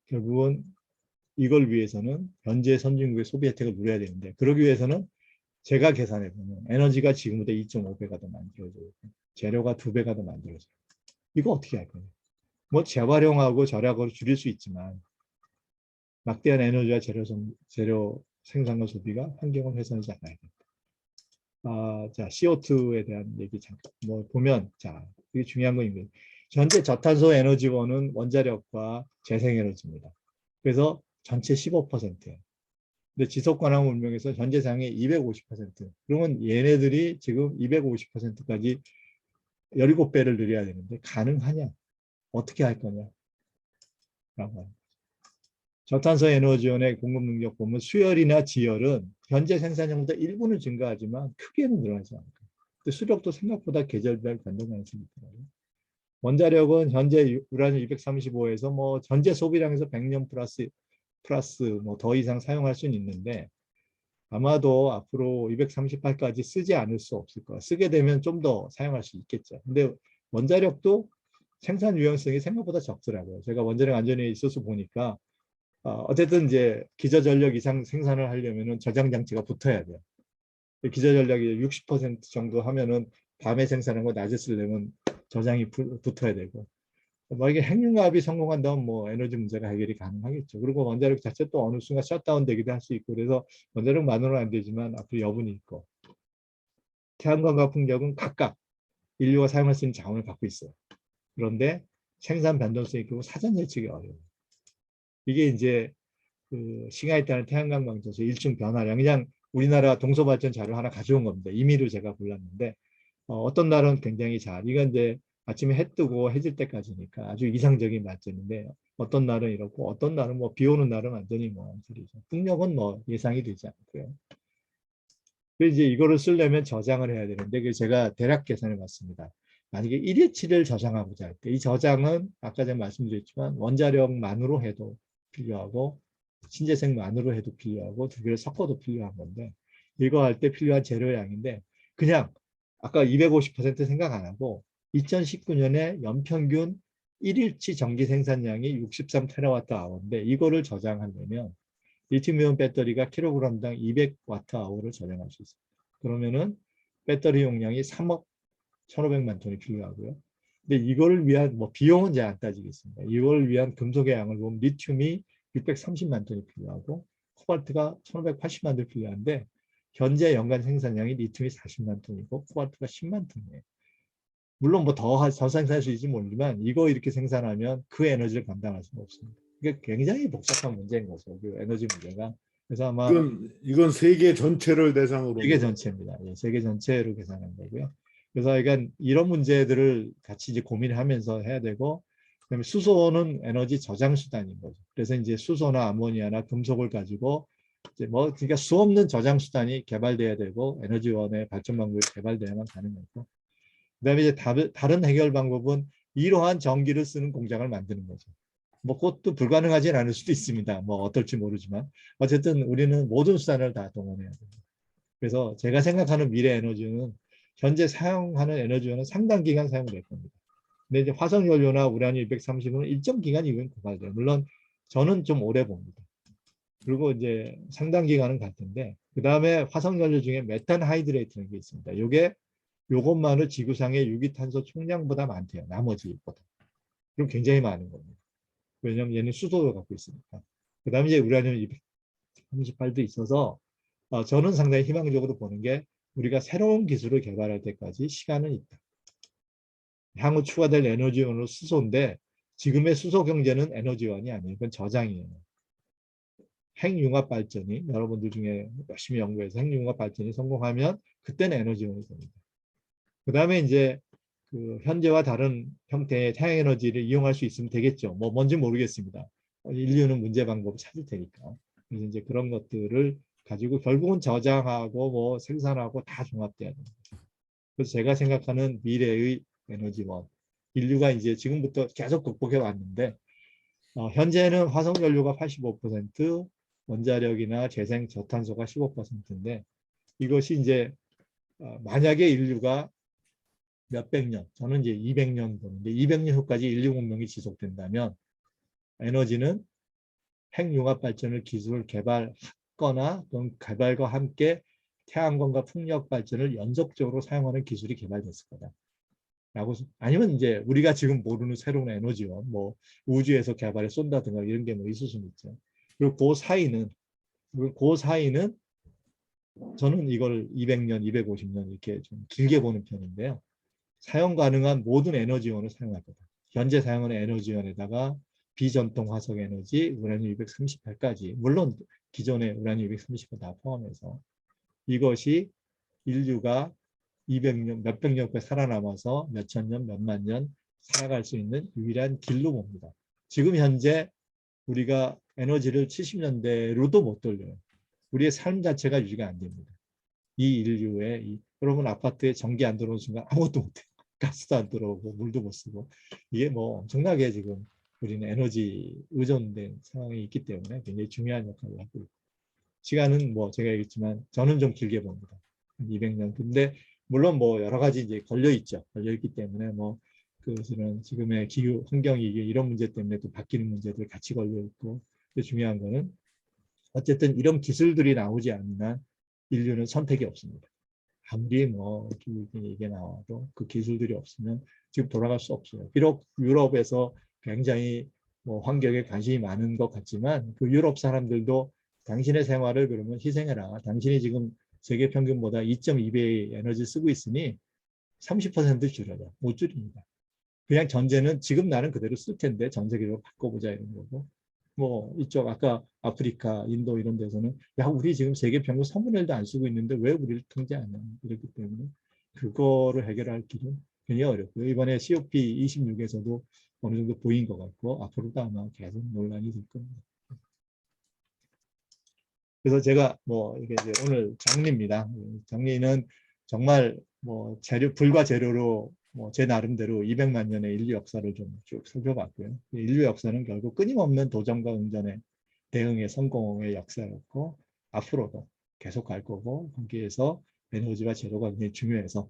결국은 이걸 위해서는 현재 선진국의 소비 혜택을 누려야 되는데 그러기 위해서는 제가 계산해 보면 에너지가 지금보다 2.5배가 더 만들어져요. 재료가 2배가 더 만들어져요. 이거 어떻게 할 거예요? 뭐 재활용하고 절약으로 줄일 수 있지만 막대한 에너지와 재료 생산과 소비가 환경을 훼손하지 않아야 됩니다. 자, CO2에 대한 얘기 잠깐 뭐 보면 자, 이게 중요한 거입니다. 현재 저탄소 에너지원은 원자력과 재생에너지입니다. 그래서 전체 15%예요. 근데 지속가능 문명에서 현재 사용의 250%. 그러면 얘네들이 지금 250%까지 17배를 늘려야 되는데 가능하냐? 어떻게 할 거냐? 라고 합니다. 저탄소 에너지원의 공급 능력 보면 수열이나 지열은 현재 생산량보다 일부는 증가하지만 크게는 늘어나지 않고 수력도 생각보다 계절별 변동 가능성이 있더라고요. 원자력은 현재 우라늄 235에서 뭐 전체 소비량에서 100년 플러스 뭐 더 이상 사용할 수는 있는데 아마도 앞으로 238까지 쓰지 않을 수 없을 거야. 쓰게 되면 좀 더 사용할 수 있겠죠. 근데 원자력도 생산 유연성이 생각보다 적더라고요. 제가 원자력 안전에 있어서 보니까 어쨌든 이제 기저전력 이상 생산을 하려면은 저장 장치가 붙어야 돼요. 기저전력이 60% 정도 하면은 밤에 생산한 거 낮에 쓰려면 저장이 붙어야 되고 만약에 핵융합이 성공한다면 뭐 에너지 문제가 해결이 가능하겠죠. 그리고 원자력 자체 또 어느 순간 셧다운 되기도 할 수 있고 그래서 원자력만으로는 안 되지만 앞으로 여분이 있고 태양광과 풍력은 각각 인류가 사용할 수 있는 자원을 갖고 있어요. 그런데 생산 변동성이 있고 사전 예측이 어려워요. 이게 이제 그 시간에 따른 태양광 방전소 일중 변화량 그냥 우리나라 동서발전 자료 하나 가져온 겁니다. 임의로 제가 골랐는데 어떤 날은 굉장히 이건 이제 아침에 해 뜨고 해질 때까지니까 아주 이상적인 발전인데 어떤 날은 이렇고 어떤 날은 뭐 비 오는 날은 완전히 뭐 소리죠. 풍력은 뭐 예상이 되지 않고요. 그래서 이제 이거를 쓰려면 저장을 해야 되는데 그 제가 대략 계산해 봤습니다. 만약에 1일치를 저장하고자 할 때 이 저장은 아까 제가 말씀드렸지만 원자력만으로 해도 필요하고 신재생만으로 해도 필요하고 두 개를 섞어도 필요한 건데 이거 할 때 필요한 재료량인데 그냥 아까 250% 생각 안 하고 2019년에 연평균 1일치 전기 생산량이 63TWh인데 이거를 저장하려면 리튬이온 배터리가 킬로그램당 200Wh를 저장할 수 있어요. 그러면은 배터리 용량이 3억 1,500만 톤이 필요하고요. 근데 이거를 위한 뭐 비용은 잘 안 따지겠습니다. 이걸 위한 금속의 양을 보면 리튬이 630만 톤이 필요하고 코발트가 1,580만 톤이 필요한데 현재 연간 생산량이 리튬이 40만 톤이고 코발트가 10만 톤이에요. 물론 뭐 더 생산할 수 있을지 모르지만 이거 이렇게 생산하면 그 에너지를 감당할 수가 없습니다. 이게 굉장히 복잡한 문제인 거죠. 그 에너지 문제가. 그래서 아마 이건 세계 전체를 대상으로 세계 전체입니다. 예, 세계 전체로 계산한 거고요. 그래서 그러니까 이런 문제들을 같이 이제 고민하면서 해야 되고, 그다음에 수소는 에너지 저장 수단인 거죠. 그래서 이제 수소나 아모니아나 금속을 가지고 이제 뭐 그러니까 수 없는 저장 수단이 개발돼야 되고 에너지원의 발전 방법이 개발돼야만 가능하고, 그다음에 이제 다른 해결 방법은 이러한 전기를 쓰는 공장을 만드는 거죠. 뭐 그것도 불가능하진 않을 수도 있습니다. 뭐 어떨지 모르지만 어쨌든 우리는 모든 수단을 다 동원해야 됩니다. 그래서 제가 생각하는 미래 에너지는 현재 사용하는 에너지원은 상당 기간 사용될 겁니다. 근데 이제 화석연료나 우라늄 230은 일정 기간 이후엔 고갈돼요. 물론 저는 좀 오래 봅니다. 그리고 이제 상당 기간은 갈 텐데 그 다음에 화석연료 중에 메탄 하이드레이트라는 게 있습니다. 요것만을 지구상의 유기탄소 총량보다 많대요. 나머지보다. 그럼 굉장히 많은 겁니다. 왜냐하면 얘는 수소를 갖고 있으니까. 그 다음에 이제 우라늄 238도 있어서 저는 상당히 희망적으로 보는 게 우리가 새로운 기술을 개발할 때까지 시간은 있다. 향후 추가될 에너지원은 수소인데 지금의 수소 경제는 에너지원이 아니에요. 그건 저장이에요. 핵융합 발전이 여러분들 중에 열심히 연구해서 핵융합 발전이 성공하면 그때는 에너지원이 됩니다. 그 다음에 이제 그 현재와 다른 형태의 태양에너지를 이용할 수 있으면 되겠죠. 뭐 뭔지 모르겠습니다. 인류는 문제 방법을 찾을 테니까. 그래서 이제 그런 것들을 가지고 결국은 저장하고 뭐 생산하고 다 종합돼야 됩니다. 그래서 제가 생각하는 미래의 에너지원, 인류가 이제 지금부터 계속 극복해 왔는데 현재는 화석연료가 85%, 원자력이나 재생 저탄소가 15%인데 이것이 이제 만약에 인류가 몇백 년, 저는 이제 200년 보는데 200년 후까지 인류 문명이 지속된다면 에너지는 핵융합 발전을 기술 개발하거나 또는 개발과 함께 태양광과 풍력 발전을 연속적으로 사용하는 기술이 개발됐을 거다. 라고 아니면 이제 우리가 지금 모르는 새로운 에너지원, 뭐 우주에서 개발해 쏜다든가 이런 게 뭐 있을 수는 있죠. 그리고 그 사이는 저는 이걸 200년, 250년 이렇게 좀 길게 보는 편인데요. 사용 가능한 모든 에너지원을 사용할 거다. 현재 사용하는 에너지원에다가 비전통 화석 에너지, 우라늄 238까지 물론 기존의 우라늄 238 다 포함해서 이것이 인류가 200년, 몇백 년까지 살아남아서 몇천 년, 몇만 년 살아갈 수 있는 유일한 길로 봅니다. 지금 현재 우리가 에너지를 70년대로도 못 돌려요. 우리의 삶 자체가 유지가 안 됩니다. 이 인류의 여러분 아파트에 전기 안 들어오는 순간 아무것도 못해요. 가스도 안 들어오고 물도 못 쓰고 이게 뭐 엄청나게 지금 우리는 에너지 의존된 상황이 있기 때문에 굉장히 중요한 역할을 하고 있고 시간은 뭐 제가 얘기했지만 저는 좀 길게 봅니다. 200년. 근데 물론 뭐 여러 가지 이제 걸려 있죠. 걸려 있기 때문에 뭐 그것은 지금의 기후 환경이 이런 문제 때문에 또 바뀌는 문제들 같이 걸려 있고 중요한 거는 어쨌든 이런 기술들이 나오지 않는 한 인류는 선택이 없습니다. 아무리 뭐 이게 나와도 그 기술들이 없으면 지금 돌아갈 수 없어요. 비록 유럽에서 굉장히 뭐 환경에 관심이 많은 것 같지만 그 유럽 사람들도 당신의 생활을 그러면 희생해라. 당신이 지금 세계 평균보다 2.2배의 에너지 쓰고 있으니 30% 줄여라. 못 줄입니다. 그냥 전제는 지금 나는 그대로 쓸 텐데 전 세계적으로 바꿔보자 이런 거고. 뭐 이쪽 아까 아프리카, 인도 이런 데서는 야 우리 지금 세계 평균 3분의 1도 안 쓰고 있는데 왜 우리를 통제하냐 이렇기 때문에 그거를 해결할 길은 굉장히 어렵고요. 이번에 COP26에서도 어느 정도 보인 것 같고 앞으로도 아마 계속 논란이 될 겁니다. 그래서 제가 뭐 이게 이제 오늘 정리입니다. 정리는 정말 뭐 불과 재료로 뭐 제 나름대로 200만 년의 인류 역사를 좀 쭉 살펴봤고요. 인류 역사는 결국 끊임없는 도전과 응전의 대응의 성공의 역사였고 앞으로도 계속 갈 거고 거기에서 에너지와 재료가 굉장히 중요해서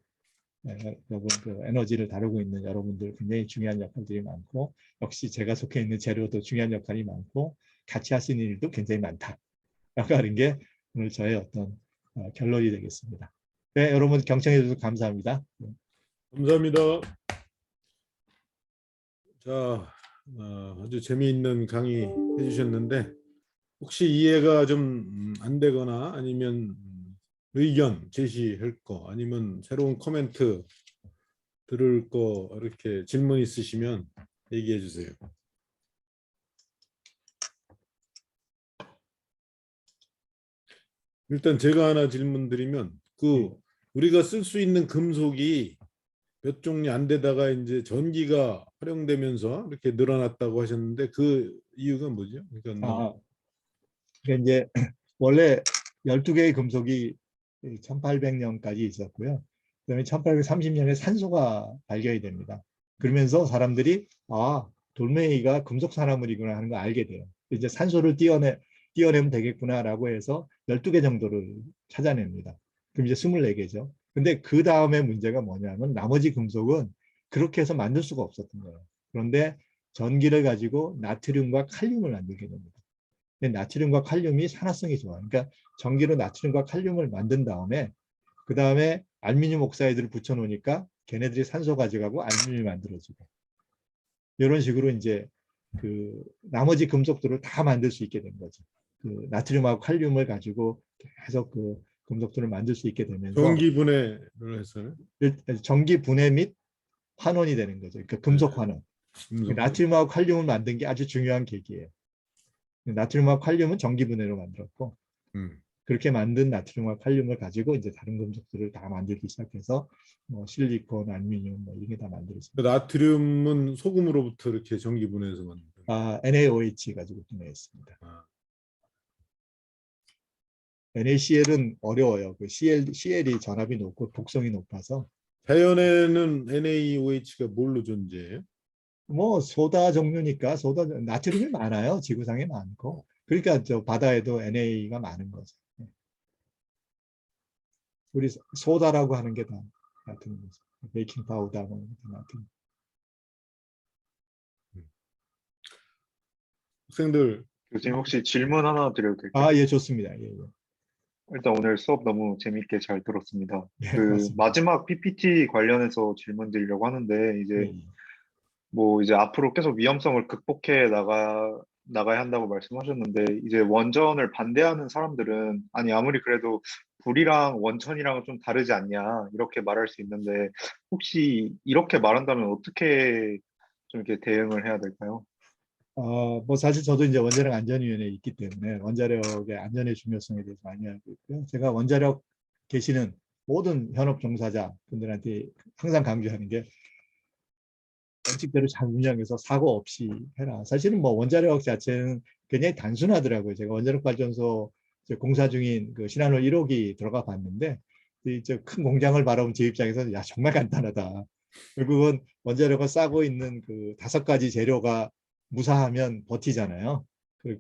여러분 그 에너지를 다루고 있는 여러분들 굉장히 중요한 역할들이 많고 역시 제가 속해 있는 재료도 중요한 역할이 많고 같이 할 수 있는 일도 굉장히 많다. 라고 하는 게 오늘 저의 어떤 결론이 되겠습니다. 네, 여러분 경청해 주셔서 감사합니다. 감사합니다. 자, 아주 재미있는 강의 해주셨는데 혹시 이해가 좀 안 되거나 아니면 의견 제시할 거 아니면 새로운 코멘트 들을 거 이렇게 질문 있으시면 얘기해 주세요. 일단 제가 하나 질문 드리면 우리가 쓸 수 있는 금속이 몇 종류 안 되다가 이제 전기가 활용되면서 이렇게 늘어났다고 하셨는데 그 이유가 뭐죠? 그러니까 그러니까 이제 원래 12개의 금속이 1800년까지 있었고요. 그다음에 1830년에 산소가 발견이 됩니다. 그러면서 사람들이 돌멩이가 금속 산화물이구나 하는 걸 알게 돼요. 이제 산소를 띄어내면 되겠구나라고 해서 12개 정도를 찾아냅니다. 그럼 이제 24개죠. 근데 그 다음에 문제가 뭐냐면 나머지 금속은 그렇게 해서 만들 수가 없었던 거예요. 그런데 전기를 가지고 나트륨과 칼륨을 만들게 됩니다. 근데 나트륨과 칼륨이 산화성이 좋아요. 그러니까 전기로 나트륨과 칼륨을 만든 다음에 그 다음에 알루미늄 옥사이드를 붙여놓으니까 걔네들이 산소 가져가고 알루미늄을 만들어주고 이런 식으로 이제 그 나머지 금속들을 다 만들 수 있게 된 거죠. 그 나트륨하고 칼륨을 가지고 계속 그 금속들을 만들 수 있게 되면서 전기 분해를 해서는 전기 분해 및 환원이 되는 거죠. 그러니까 금속 환원. 금속. 나트륨하고 칼륨을 만든 게 아주 중요한 계기예요. 나트륨하고 칼륨은 전기 분해로 만들었고 그렇게 만든 나트륨과 칼륨을 가지고 이제 다른 금속들을 다 만들기 시작해서 뭐 실리콘, 알루미늄 뭐 이런 게 다 만들어집니다. 나트륨은 소금으로부터 이렇게 전기 분해해서 만든. NaOH 가지고 분해했습니다. 아. NaCl은 어려워요. 그 Cl이 전압이 높고 독성이 높아서 자연에는 NaOH가 뭘로 존재해요? 뭐 소다 종류니까 나트륨이 많아요. 지구상에 많고 그러니까 저 바다에도 Na가 많은 거죠. 우리 소다라고 하는 게 다 나트륨, 베이킹 파우더 뭐 나트륨. 학생들 교수님 혹시 질문 하나 드려도 될까요? 예, 좋습니다. 예, 예. 일단 오늘 수업 너무 재밌게 잘 들었습니다. 예, 그 맞습니다. 마지막 PPT 관련해서 질문 드리려고 하는데 예, 이제 예. 뭐 이제 앞으로 계속 위험성을 극복해 나가야 한다고 말씀하셨는데 이제 원전을 반대하는 사람들은 아니 아무리 그래도 불이랑 원천이랑은 좀 다르지 않냐 이렇게 말할 수 있는데 혹시 이렇게 말한다면 어떻게 좀 이렇게 대응을 해야 될까요? 뭐 사실 저도 이제 원자력 안전위원회에 있기 때문에 원자력의 안전의 중요성에 대해서 많이 알고 있고요. 제가 원자력 계시는 모든 현업 종사자 분들한테 항상 강조하는 게 원칙대로 잘 운영해서 사고 없이 해라. 사실은 뭐 원자력 자체는 굉장히 단순하더라고요. 제가 원자력 발전소 공사 중인 그 신한호 1호기 들어가 봤는데 큰 공장을 바라본 제 입장에서는 야 정말 간단하다. 결국은 원자력을 싸고 있는 그 5가지 재료가 무사하면 버티잖아요.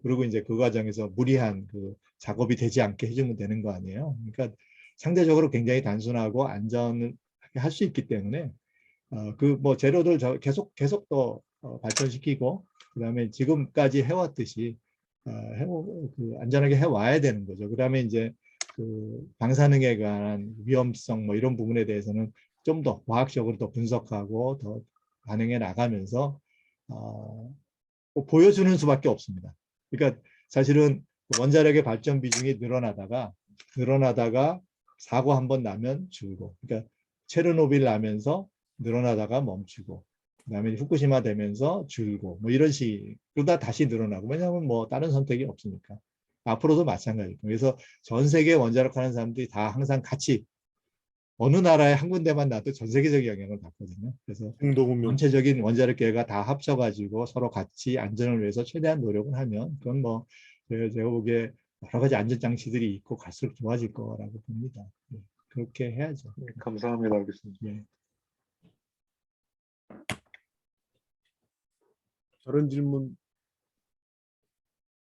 그리고 이제 그 과정에서 무리한 그 작업이 되지 않게 해주면 되는 거 아니에요. 그러니까 상대적으로 굉장히 단순하고 안전을 할 수 있기 때문에 그 뭐 재료들 계속 더 발전시키고 그다음에 지금까지 해왔듯이 그 안전하게 해와야 되는 거죠. 그다음에 이제 그 방사능에 관한 위험성 뭐 이런 부분에 대해서는 좀 더 과학적으로 더 분석하고 더 반영해 나가면서 보여주는 수밖에 없습니다. 그러니까 사실은 원자력의 발전 비중이 늘어나다가 사고 한번 나면 줄고, 그러니까 체르노빌 나면서 늘어나다가 멈추고, 그다음에 후쿠시마 되면서 줄고, 뭐 이런 식 그러다 다시 늘어나고, 왜냐하면 뭐 다른 선택이 없으니까. 앞으로도 마찬가지고. 그래서 전 세계 원자력 하는 사람들이 다 항상 같이 어느 나라에 한 군데만 놔도 전 세계적 영향을 받거든요. 그래서 공동운명. 전체적인 원자력 계획가 다 합쳐가지고 서로 같이 안전을 위해서 최대한 노력을 하면 그건 뭐 제가 보기에 여러 가지 안전 장치들이 있고 갈수록 좋아질 거라고 봅니다. 네, 그렇게 해야죠. 네, 감사합니다. 알겠습니다. 네. 다른 질문.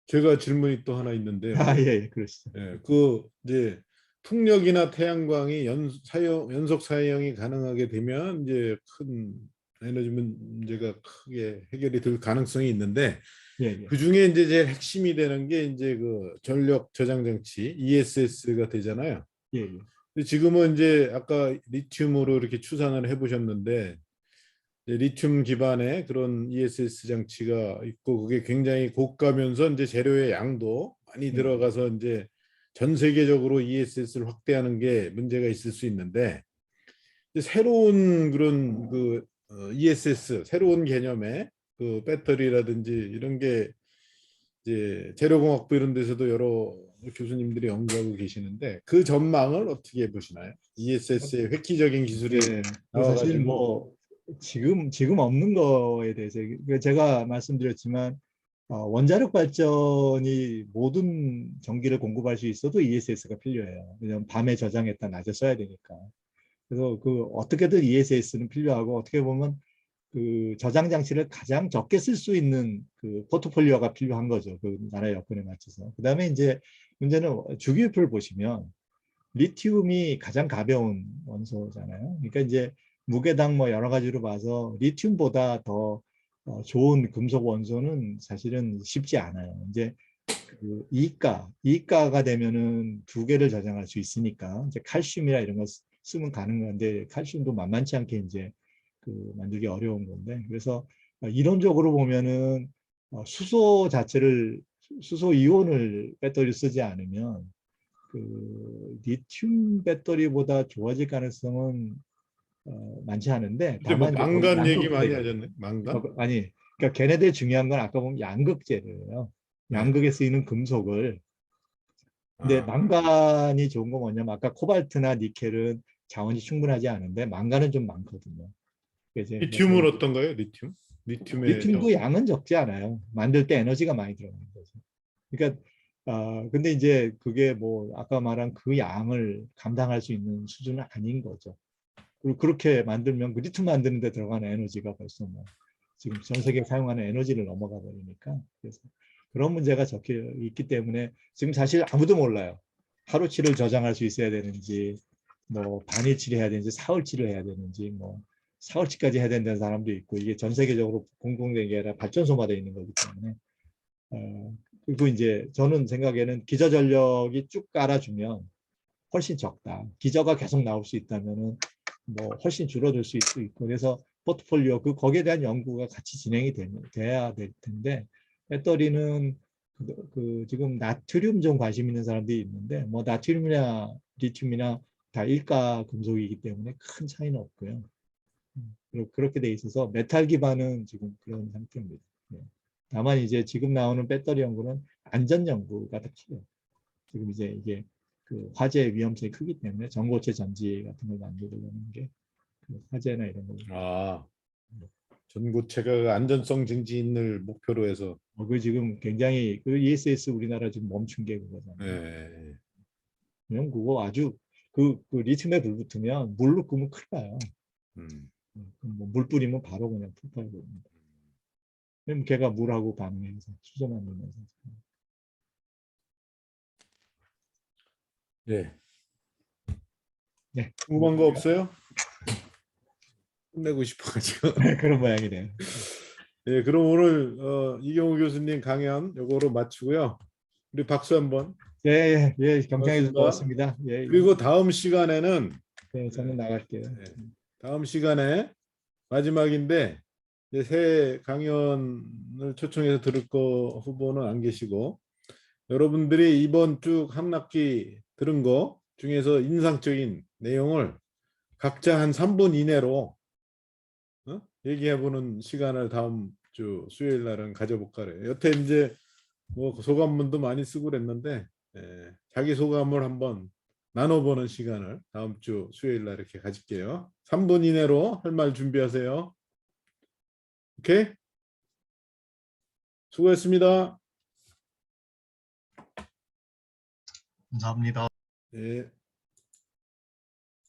제가 질문이 또 하나 있는데요. 예, 그러시죠. 예, 그 이제 풍력이나 태양광이 연속 사용이 가능하게 되면 이제 큰 에너지 문제가 크게 해결이 될 가능성이 있는데 예, 예. 그 중에 이제 제일 핵심이 되는 게 이제 그 전력 저장 장치 ESS가 되잖아요. 예, 예. 근데 지금은 이제 아까 리튬으로 이렇게 추산을 해보셨는데 리튬 기반의 그런 ESS 장치가 있고 그게 굉장히 고가면서 이제 재료의 양도 많이 들어가서 이제 전 세계적으로 ESS를 확대하는 게 문제가 있을 수 있는데 새로운 그런 그 ESS 새로운 개념의 그 배터리라든지 이런 게 이제 재료공학부 이런 데서도 여러 교수님들이 연구하고 계시는데 그 전망을 어떻게 보시나요? ESS의 획기적인 기술이 사실 나와가지고 뭐 지금 없는 거에 대해서 제가 말씀드렸지만 원자력 발전이 모든 전기를 공급할 수 있어도 ESS가 필요해요. 왜냐하면 밤에 저장했다 낮에 써야 되니까. 그래서 그 어떻게든 ESS는 필요하고 어떻게 보면 그 저장 장치를 가장 적게 쓸 수 있는 그 포트폴리오가 필요한 거죠. 그 나라의 여건에 맞춰서. 그다음에 이제 문제는 주기율표를 보시면 리튬이 가장 가벼운 원소잖아요. 그러니까 이제 무게당 뭐 여러 가지로 봐서 리튬보다 더 좋은 금속 원소는 사실은 쉽지 않아요. 이제 그 이가가 되면은 2개를 저장할 수 있으니까 이제 칼슘이나 이런 거 쓰면 가능한데 칼슘도 만만치 않게 이제 그 만들기 어려운 건데 그래서 이론적으로 보면은 수소 이온을 배터리 쓰지 않으면 그 리튬 배터리보다 좋아질 가능성은 많지 않은데 근데 뭐 다만 이제 망간 얘기 많이 양극재가 하셨네. 망간? 아니 그러니까 걔네들 중요한 건 아까 보면 양극재예요. 네. 양극에 쓰이는 금속을 근데 아, 망간이 좋은 건 뭐냐면 아까 코발트나 니켈은 자원이 충분하지 않은데 망간은 좀 많거든요. 그래서 리튬은 어떤가요? 리튬? 리튬의 리튬도 양은 적지 않아요. 만들 때 에너지가 많이 들어가는 거죠. 그러니까 근데 이제 그게 뭐 아까 말한 그 양을 감당할 수 있는 수준은 아닌 거죠. 그리고 그렇게 만들면 그 리튬 만드는 데 들어가는 에너지가 벌써 뭐 지금 전 세계에 사용하는 에너지를 넘어가 버리니까 그래서 그런 문제가 적혀 있기 때문에 지금 사실 아무도 몰라요. 하루치를 저장할 수 있어야 되는지 뭐 반일치를 해야 되는지 사흘치를 해야 되는지 뭐 사흘치까지 해야 된다는 사람도 있고 이게 전 세계적으로 공공된 게 아니라 발전소마다 있는 거기 때문에 그리고 이제 저는 생각에는 기저 전력이 쭉 깔아주면 훨씬 적다. 기저가 계속 나올 수 있다면은 뭐 훨씬 줄어들 수 있고 그래서 포트폴리오 거기에 대한 연구가 같이 진행이 돼야 될 텐데 배터리는 지금 나트륨 좀 관심 있는 사람들이 있는데 뭐 나트륨이나 리튬이나 다 일가 금속이기 때문에 큰 차이는 없고요. 그렇게 돼 있어서 메탈 기반은 지금 그런 상태입니다. 네. 다만 이제 지금 나오는 배터리 연구는 안전 연구가 더 커요. 지금 이제 이게 그 화재 위험성이 크기 때문에 전고체 전지 같은 걸 만들려는 게 화재나 이런 거. 아, 전고체가 안전성 증진을 목표로 해서. 그 지금 굉장히 그 ESS 우리나라 지금 멈춘 게 그거잖아요. 네. 그냥 그거 아주 그 리튬에 불 붙으면 물로 끄면 큰일 나요. 물 뿌리면 바로 그냥 폭발됩니다. 그럼 걔가 물하고 반응해서 수소 만들면서. 예. 네. 궁금한 거 없어요? 끝내고 싶어가지고. 그런 모양이네요. 예, 그럼 오늘 이경우 교수님 강연 요거로 마치고요. 우리 박수 한번. 예, 예, 경청해 주셔서 고맙습니다. 고맙습니다. 예, 그리고 다음 시간에는 예, 저는 나갈게요. 다음 시간에 마지막인데 이제 새 강연을 초청해서 들을 거 후보는 안 계시고 여러분들이 이번 쭉 한 학기 들은 거 중에서 인상적인 내용을 각자 한 3분 이내로 얘기해보는 시간을 다음 주 수요일 날은 가져볼까 그래요. 여태 이제 뭐 소감문도 많이 쓰고 그랬는데 자기 소감을 한번 나눠보는 시간을 다음 주 수요일 날 이렇게 가질게요. 3분 이내로 할 말 준비하세요. 오케이? 수고했습니다. 감사합니다. 네.